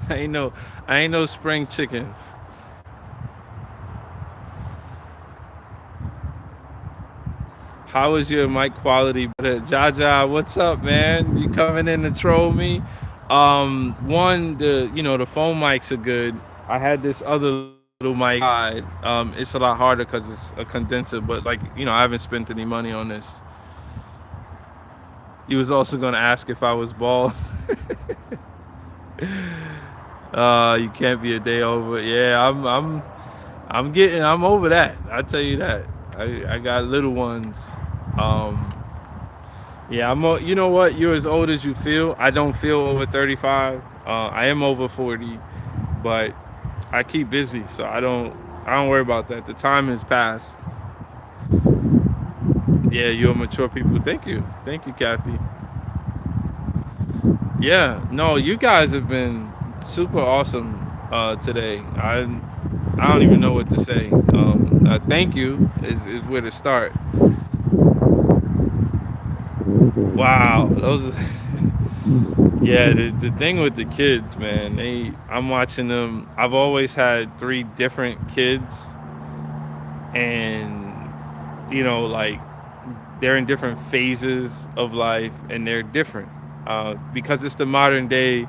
I ain't no spring chicken. How is your mic quality? Jaja, what's up, man? You coming in to troll me? One, the phone mics are good. I had this other little mic. It's a lot harder because it's a condenser, but I haven't spent any money on this. You was also gonna ask if I was bald. You can't be a day over. Yeah, I'm over that. I tell you that. I got little ones. Yeah, you know what? You're as old as you feel. I don't feel over 35. I am over 40, but I keep busy, so I don't worry about that. The time has passed. Yeah, you're mature people. Thank you, Kathy. Yeah, no, you guys have been super awesome today. I don't even know what to say. Thank you is where to start. Wow, those. Yeah, the thing with the kids, man, I'm watching them. I've always had 3 different kids, and they're in different phases of life, and they're different because it's the modern day,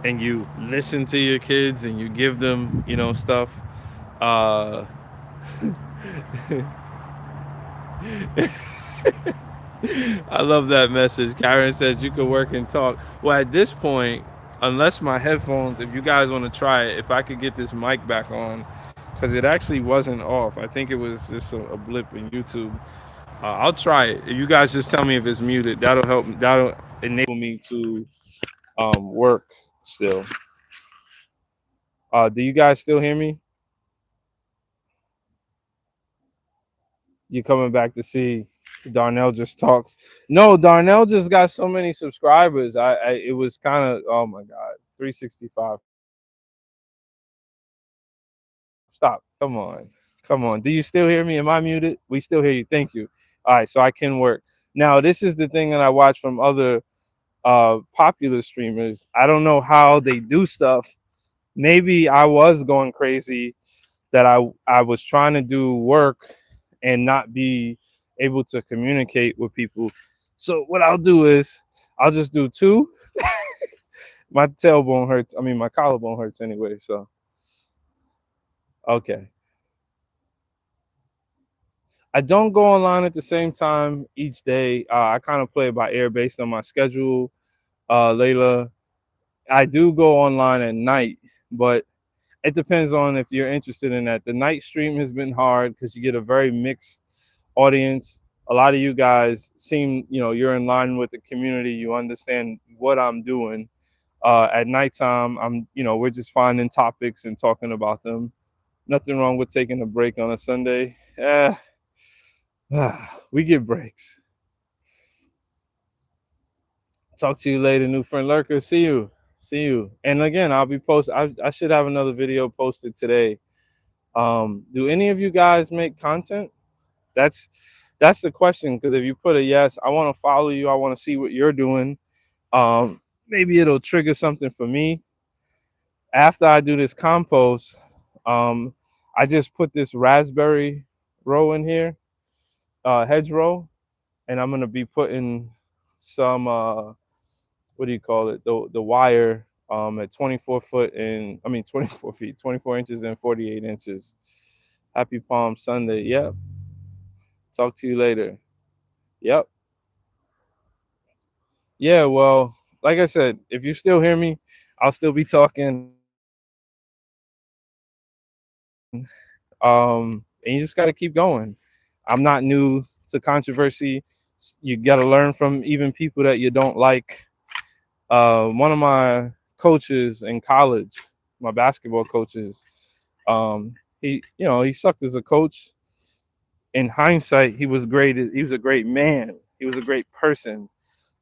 and you listen to your kids and you give them stuff. I love that message. Karen says you could work and talk. Well, at this point, unless my headphones, if you guys want to try it, if I could get this mic back on, because because it actually wasn't off. I think it was just a blip in YouTube. I'll try it. You guys just tell me if it's muted. That'll help. That'll enable me to work still. Do you guys still hear me? You coming back to see Darnell Just Talks? No, Darnell just got so many subscribers. It was kind of, oh my god, 365. Stop. Come on. Come on. Do you still hear me? Am I muted? We still hear you. Thank you. All right, so I can work. Now, this is the thing that I watch from other popular streamers. I don't know how they do stuff. Maybe I was going crazy that I was trying to do work and not be able to communicate with people. So what I'll do is I'll just do two. My tailbone hurts. I mean, my collarbone hurts anyway. So okay. I don't go online at the same time each day. I kind of play it by ear based on my schedule. Layla, I do go online at night, but it depends on if you're interested in that. The night stream has been hard because you get a very mixed audience. A lot of you guys seem, you're in line with the community. You understand what I'm doing. At nighttime, we're just finding topics and talking about them. Nothing wrong with taking a break on a Sunday. We get breaks. Talk to you later, new friend lurker. See you. See you. And again, I'll be I should have another video posted today. Do any of you guys make content? That's the question. Because if you put a yes, I want to follow you. I want to see what you're doing. Maybe it'll trigger something for me. After I do this compost, I just put this raspberry row in here, hedgerow, and I'm gonna be putting some what do you call it? The wire at 24 foot and 24 feet, 24 inches and 48 inches. Happy Palm Sunday. Yep. Talk to you later. Yep. Yeah, well, like I said, if you still hear me, I'll still be talking. And you just got to keep going. I'm not new to controversy. You got to learn from even people that you don't like. One of my coaches in college, my basketball coaches, he sucked as a coach. In hindsight, he was great. He was a great man. He was a great person.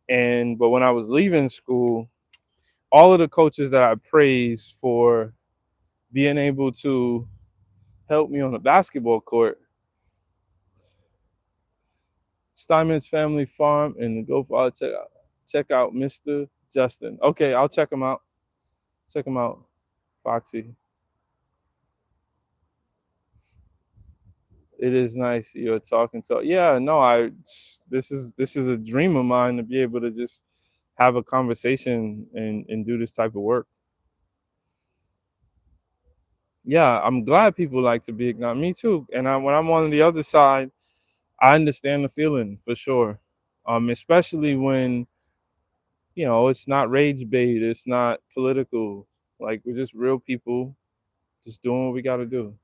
But when I was leaving school, all of the coaches that I praised for being able to help me on the basketball court, Steinman's Family Farm and Go Follow, check out Mr. Justin. Okay, I'll check him out. Check him out, Foxy. It is nice you're talking to. Yeah, no, this is a dream of mine to be able to just have a conversation and do this type of work. Yeah, I'm glad people like to be ignored. Me too. And when I'm on the other side, I understand the feeling for sure. Especially when it's not rage bait, it's not political. Like we're just real people, just doing what we got to do.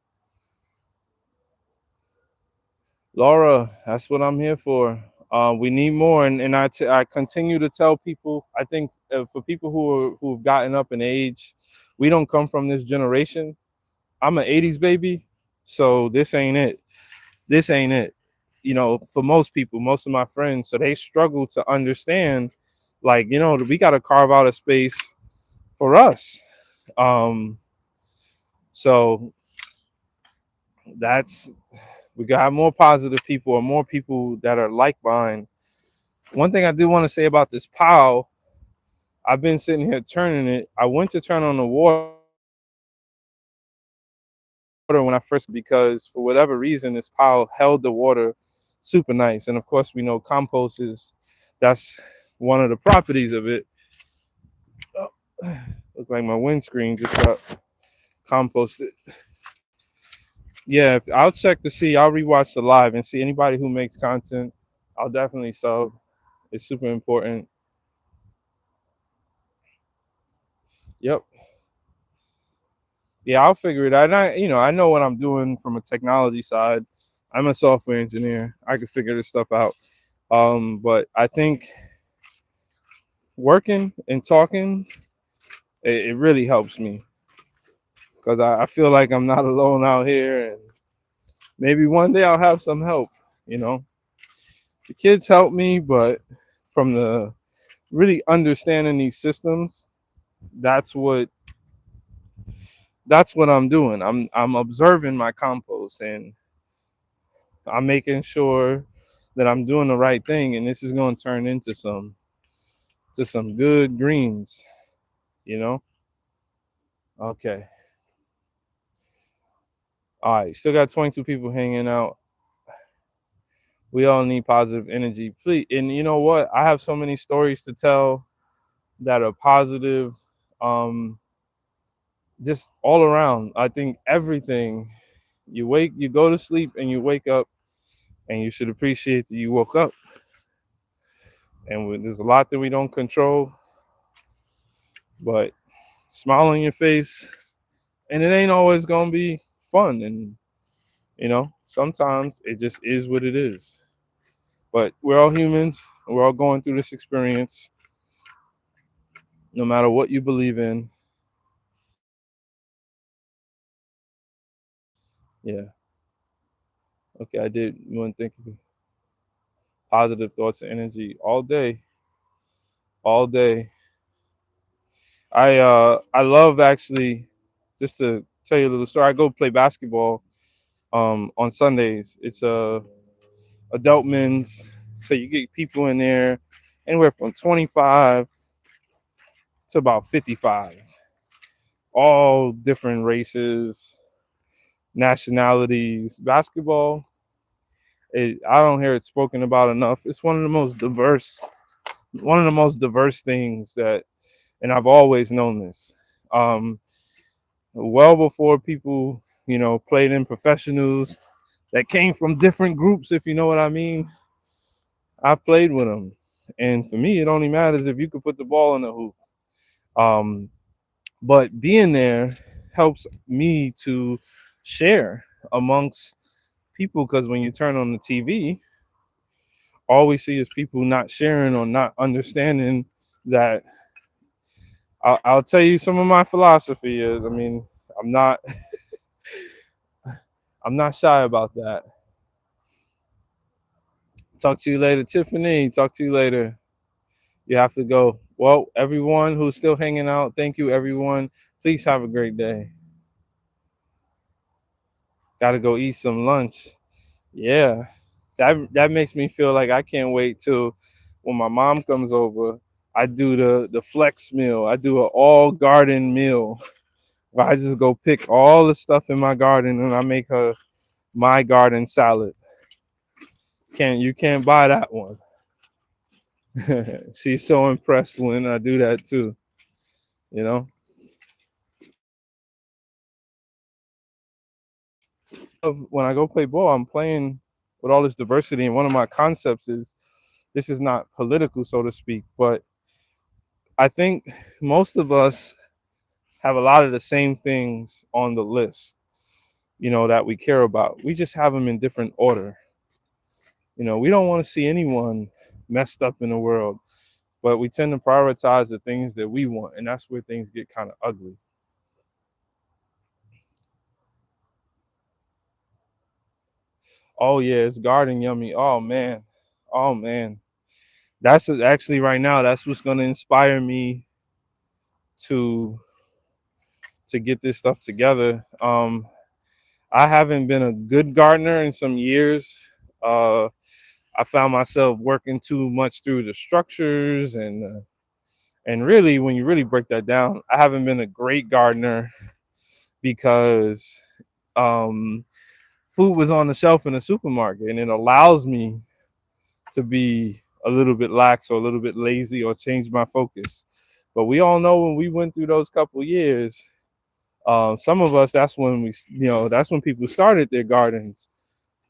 Laura, that's what I'm here for. We need more, and I continue to tell people. I think for people who've gotten up in age, we don't come from this generation. I'm an '80s baby, so this ain't it. This ain't it. For most people, most of my friends, so they struggle to understand. Like we got to carve out a space for us. Um, so that's we got to have more positive people or more people that are like mine. One thing I do want to say about this pile, I've been sitting here turning it. I went to turn on the water when I first, because for whatever reason this pile held the water super nice. And of course we know compost that's one of the properties of it. Oh, look like my windscreen just got composted. Yeah, I'll check to see. I'll rewatch the live and see anybody who makes content. I'll definitely sub. It's super important. Yep. Yeah, I'll figure it out. And I know what I'm doing from a technology side. I'm a software engineer. I can figure this stuff out. But I think working and talking, it really helps me because I feel like I'm not alone out here, and maybe one day I'll have some help. You know, the kids help me, but from the really understanding these systems, that's what that's what I'm doing. I'm observing my compost, and I'm making sure that I'm doing the right thing, and this is going to turn into some good greens. You know. Okay. All right. Still got 22 people hanging out. We all need positive energy, please. And you know what? I have so many stories to tell that are positive. Um, just all around. I think everything. You go to sleep, and you wake up, and you should appreciate that you woke up. And there's a lot that we don't control, but smile on your face, and it ain't always gonna be fun. And sometimes it just is what it is. But we're all humans. We're all going through this experience, no matter what you believe in. Yeah. Okay, I did. You want to think of positive thoughts and energy all day, all day. I love actually, just to tell you a little story. I go play basketball on Sundays. It's a adult men's, so you get people in there anywhere from 25 to about 55, all different races, nationalities. Basketball, I don't hear it spoken about enough. It's one of the most diverse things that, and I've always known this. Um, well before people, played in professionals that came from different groups, if you know what I mean. I've played with them, and for me, it only matters if you could put the ball in the hoop. Um, but being there helps me to share amongst people, because when you turn on the TV, all we see is people not sharing or not understanding that. I'll tell you some of my philosophy is. I mean, I'm not I'm not shy about that. Talk to you later, Tiffany. Talk to you later. You have to go. Well, everyone who's still hanging out, thank you, everyone. Please have a great day. Got to go eat some lunch. Yeah, that makes me feel like I can't wait till when my mom comes over. I do the flex meal. I do an all garden meal where I just go pick all the stuff in my garden and I make her my garden salad. You can't buy that one. She's so impressed when I do that too. You know, when I go play ball, I'm playing with all this diversity, and one of my concepts is this is not political, so to speak, but I think most of us have a lot of the same things on the list, that we care about. We just have them in different order. We don't want to see anyone messed up in the world, but we tend to prioritize the things that we want, and that's where things get kind of ugly. Oh yeah, it's garden yummy. Oh man, oh man. That's actually right now. That's what's going to inspire me to get this stuff together. I haven't been a good gardener in some years. Uh, I found myself working too much through the structures, and really, when you really break that down, I haven't been a great gardener because um, food was on the shelf in the supermarket, and it allows me to be a little bit lax or a little bit lazy or change my focus. But we all know when we went through those couple years, some of us, that's when people started their gardens.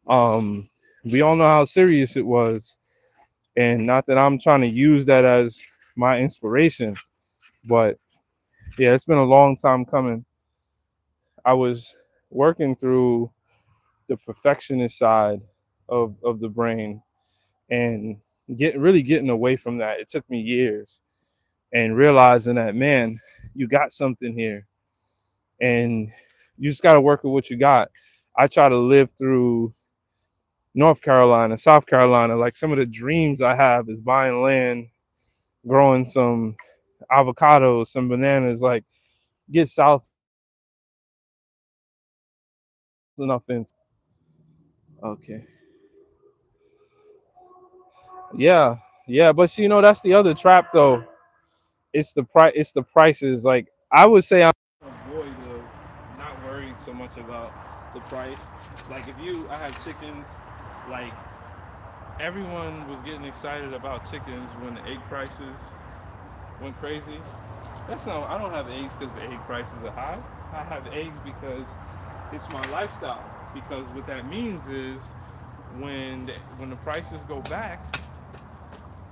Um, we all know how serious it was, and not that I'm trying to use that as my inspiration, but yeah, it's been a long time coming. I was working through the perfectionist side of the brain and getting away from that. It took me years, and realizing that, man, you got something here and you just got to work with what you got. I try to live through North Carolina, South Carolina. Like, some of the dreams I have is buying land, growing some avocados, some bananas, like get south enough in. Okay. Yeah. Yeah. But that's the other trap though. It's the prices. Like, I would say I'm avoid of not worried so much about the price. Like, I have chickens, like everyone was getting excited about chickens when the egg prices went crazy. I don't have eggs because the egg prices are high. I have eggs because it's my lifestyle. Because what that means is when the prices go back,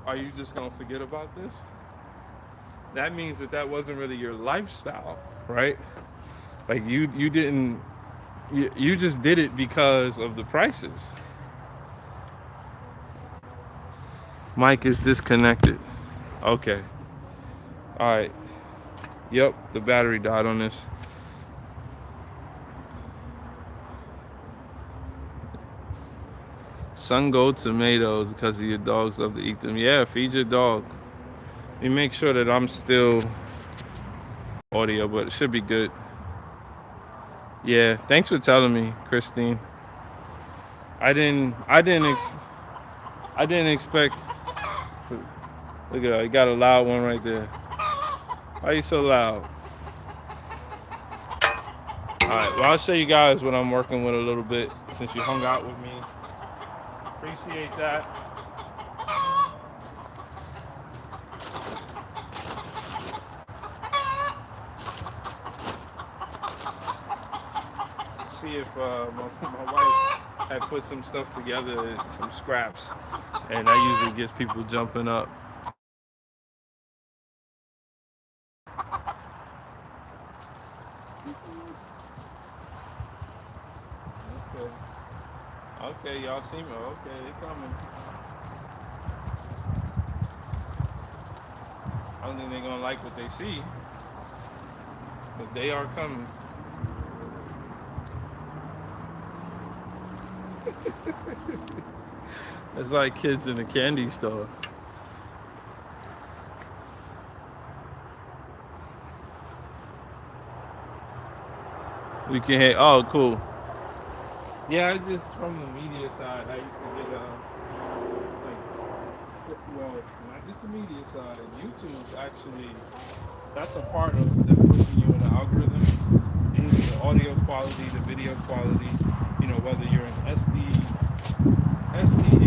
are you just gonna forget about this? That means that wasn't really your lifestyle, right? Like, you didn't you just did it because of the prices. Mic is disconnected. Okay. All right. Yep, the battery died on this. Sun gold tomatoes because your dogs love to eat them. Yeah, feed your dog. You make sure that I'm still audio, but it should be good. Yeah, thanks for telling me, Christine. I didn't expect. Look at that, you got a loud one right there. Why are you so loud? All right, well, I'll show you guys what I'm working with a little bit since you hung out with me. Appreciate that. See if my wife had put some stuff together, some scraps, and that usually gets people jumping up. Okay. Okay, y'all see me? Okay, they coming. I don't think they're gonna like what they see, but they are coming. It's like kids in a candy store. We can hear. Oh, cool. Yeah, I just from the media side. I used to get like, well, not just the media side. YouTube actually, that's a part of them pushing you in the algorithm. Is the audio quality, the video quality. Whether you're in SD, HD,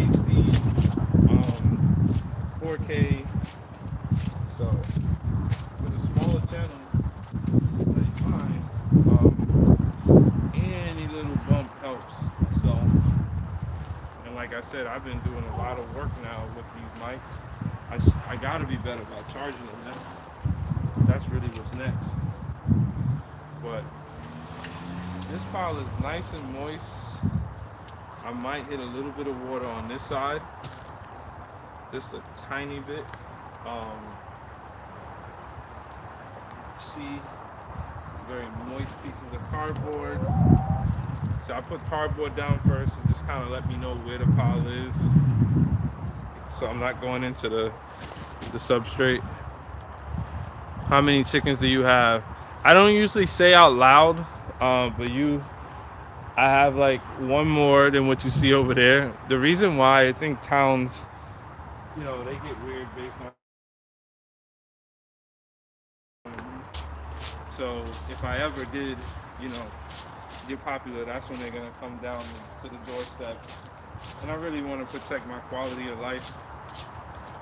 4K. So for the smaller channels like mine, any little bump helps. So, and like I said, I've been doing a lot of work now with these mics. I gotta be better about charging them. That's really what's next. But this pile is nice and moist. I might hit a little bit of water on this side, just a tiny bit. See, very moist pieces of cardboard. So I put cardboard down first and just kind of let me know where the pile is. So I'm not going into the substrate. How many chickens do you have? I don't usually say out loud, but I have like one more than what you see over there. The reason why I think towns, they get weird based on. So if I ever did, get popular, that's when they're gonna come down to the doorstep. And I really want to protect my quality of life,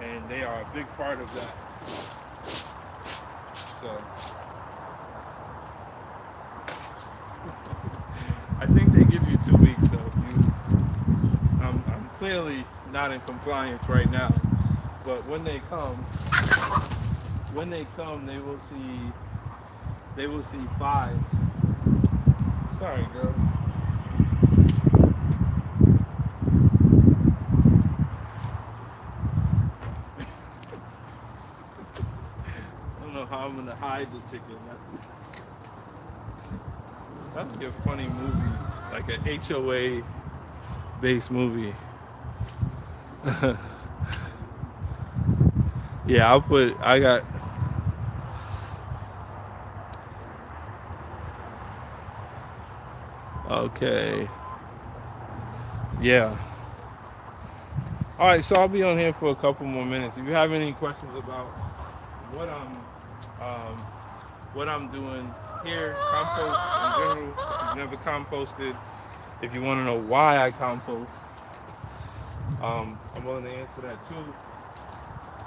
and they are a big part of that. So I think they give you 2 weeks though. I'm clearly not in compliance right now, but when they come, they will see 5. Sorry, girls. I don't know how I'm gonna hide the chicken. That's like a funny movie, like an HOA based movie. Yeah, I'll put. I got. Okay. Yeah. All right. So I'll be on here for a couple more minutes. If you have any questions about what I'm, um, what I'm doing here, compost in general. If you've never composted, if you want to know why I compost, I'm willing to answer that too.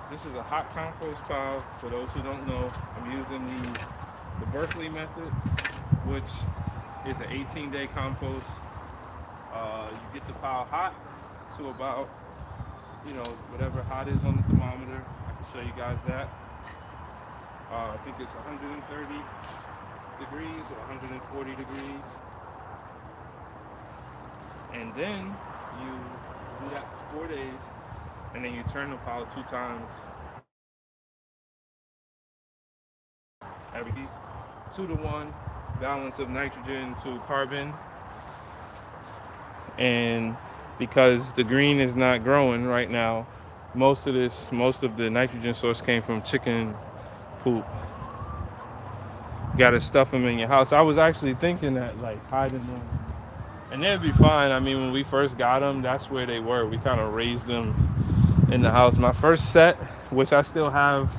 This is a hot compost pile. For those who don't know, I'm using the Berkeley method, which is an 18-day compost. You get the pile hot to about, whatever hot is on the thermometer. I can show you guys that. I think it's 130 degrees or 140 degrees. And then you do that for 4 days, and then you turn the pile 2 times every 2-to-1 balance of nitrogen to carbon. And because the green is not growing right now, most of the nitrogen source came from chicken poop. Got to stuff them in your house. I was actually thinking that, like, hiding them, and they'd be fine. I mean, when we first got them, that's where they were. We kind of raised them in the house. My first set, which I still have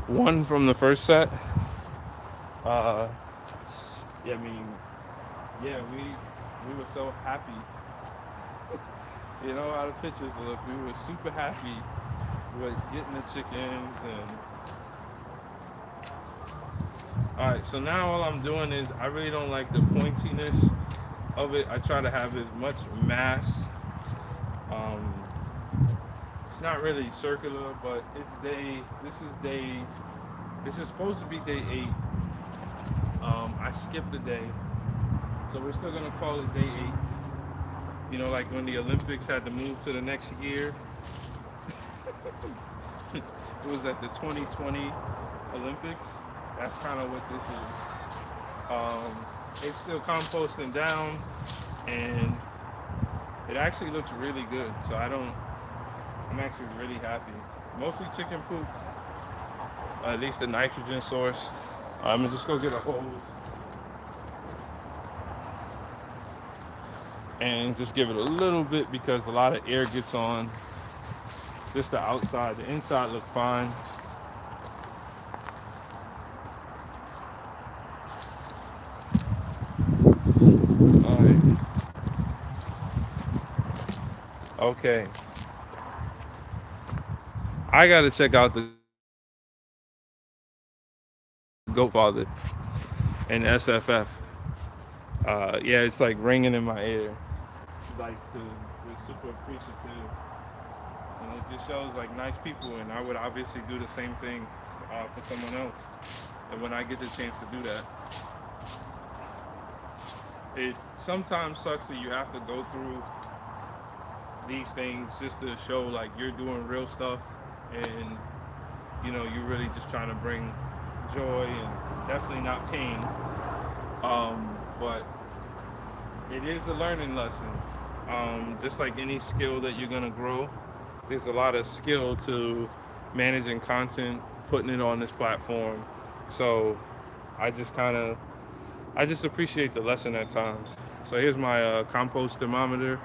one from the first set. Yeah, I mean, yeah, we were so happy. You know how the pictures look. We were super happy with getting the chickens. And all right, so now all I'm doing is, I really don't like the pointiness of it. I try to have as much mass. Um, it's not really circular, but it's day. This is supposed to be day 8. I skipped a day, so we're still gonna call it day 8. You know, like when the Olympics had to move to the next year. It was at the 2020 Olympics. That's kind of what this is. It's still composting down, and it actually looks really good. So I'm actually really happy. Mostly chicken poop, at least the nitrogen source. I'm gonna just go get a hose and just give it a little bit, because a lot of air gets on just the outside. The inside look fine. All right. Okay. I gotta check out the Goat Father and SFF. Yeah, it's like ringing in my ear. Like, we're super appreciative, and it just shows like nice people. And I would obviously do the same thing for someone else. And when I get the chance to do that, it sometimes sucks that you have to go through these things just to show like you're doing real stuff, and you're really just trying to bring joy and definitely not pain. But it is a learning lesson. Just like any skill that you're gonna grow, there's a lot of skill to managing content, putting it on this platform. So I just appreciate the lesson at times. So here's my compost thermometer.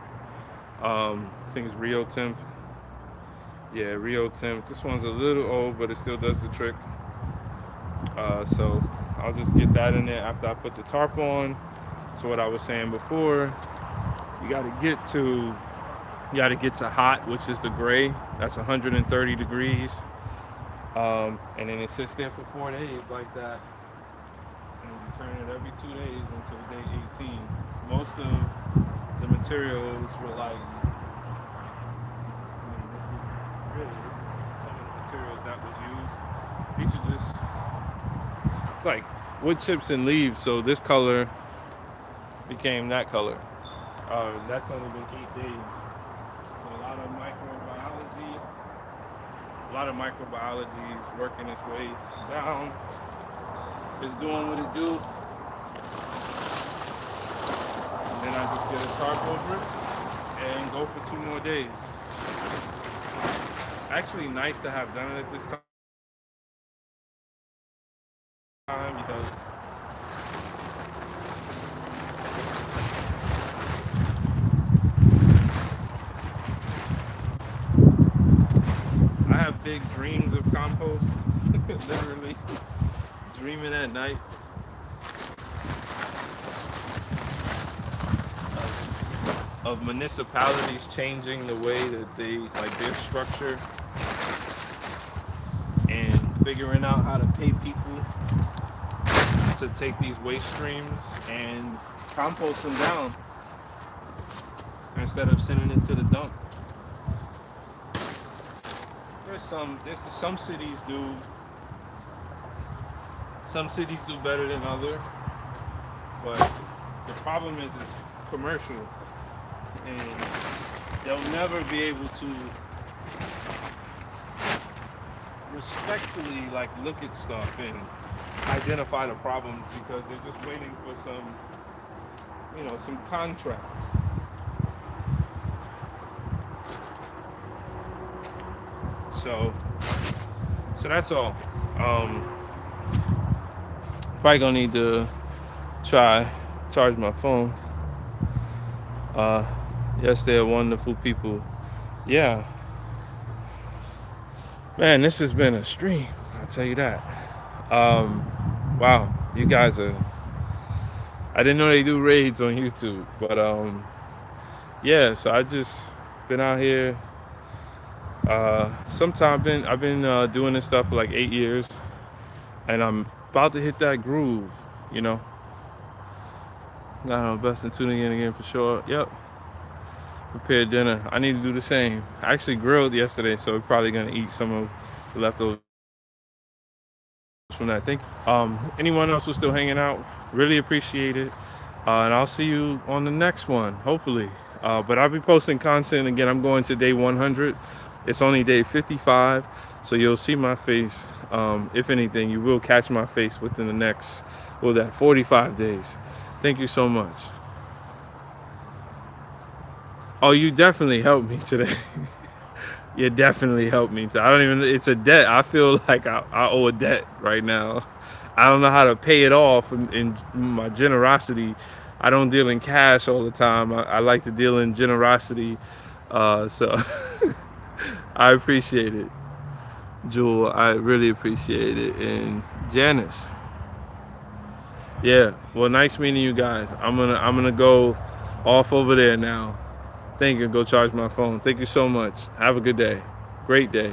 I think it's Rio Temp. Yeah, Rio Temp. This one's a little old, but it still does the trick. So I'll just get that in there after I put the tarp on. So what I was saying before, you got to get to hot, which is the gray. That's 130 degrees. And then it sits there for 4 days like that. And you turn it every 2 days until day 18. Most of the materials were like, this is some of the materials that was used. These are just, it's like wood chips and leaves. So this color became that color. That's only been 8 days. So a lot of microbiology is working its way down. It's doing what it do, and then I just get a tarp over it and go for 2 more days. Actually, nice to have done it at this time because I have big dreams of compost. Literally dreaming at night of municipalities changing the way that they like their structure and figuring out how to pay people to take these waste streams and compost them down instead of sending it to the dump. Some cities do better than others, but the problem is it's commercial and they'll never be able to respectfully like look at stuff and identify the problems because they're just waiting for some contract. So that's all. Probably gonna need to try charge my phone. Yes, they're wonderful people. Yeah, man, this has been a stream. I'll tell you that. Wow, you guys are. I didn't know they do raids on YouTube, but yeah. So I just been out here. I've been doing this stuff for like 8 years, and I'm about to hit that groove. You know. I don't know, best in tuning in again for sure. Yep. Prepared dinner. I need to do the same. I actually grilled yesterday, so we're probably gonna eat some of the leftovers from that. Thank you. Anyone else who's still hanging out, really appreciate it. And I'll see you on the next one, hopefully. But I'll be posting content again. I'm going to day 100. It's only day 55, so you'll see my face. If anything, you will catch my face within the next, 45 days. Thank you so much. Oh, you definitely helped me today. You definitely helped me. It's a debt. I feel like I owe a debt right now. I don't know how to pay it off in my generosity. I don't deal in cash all the time. I like to deal in generosity. So I appreciate it. Jewel, I really appreciate it. And Janice. Yeah, well, nice meeting you guys. I'm gonna go off over there now. Thank you. Go charge my phone. Thank you so much. Have a good day. Great day.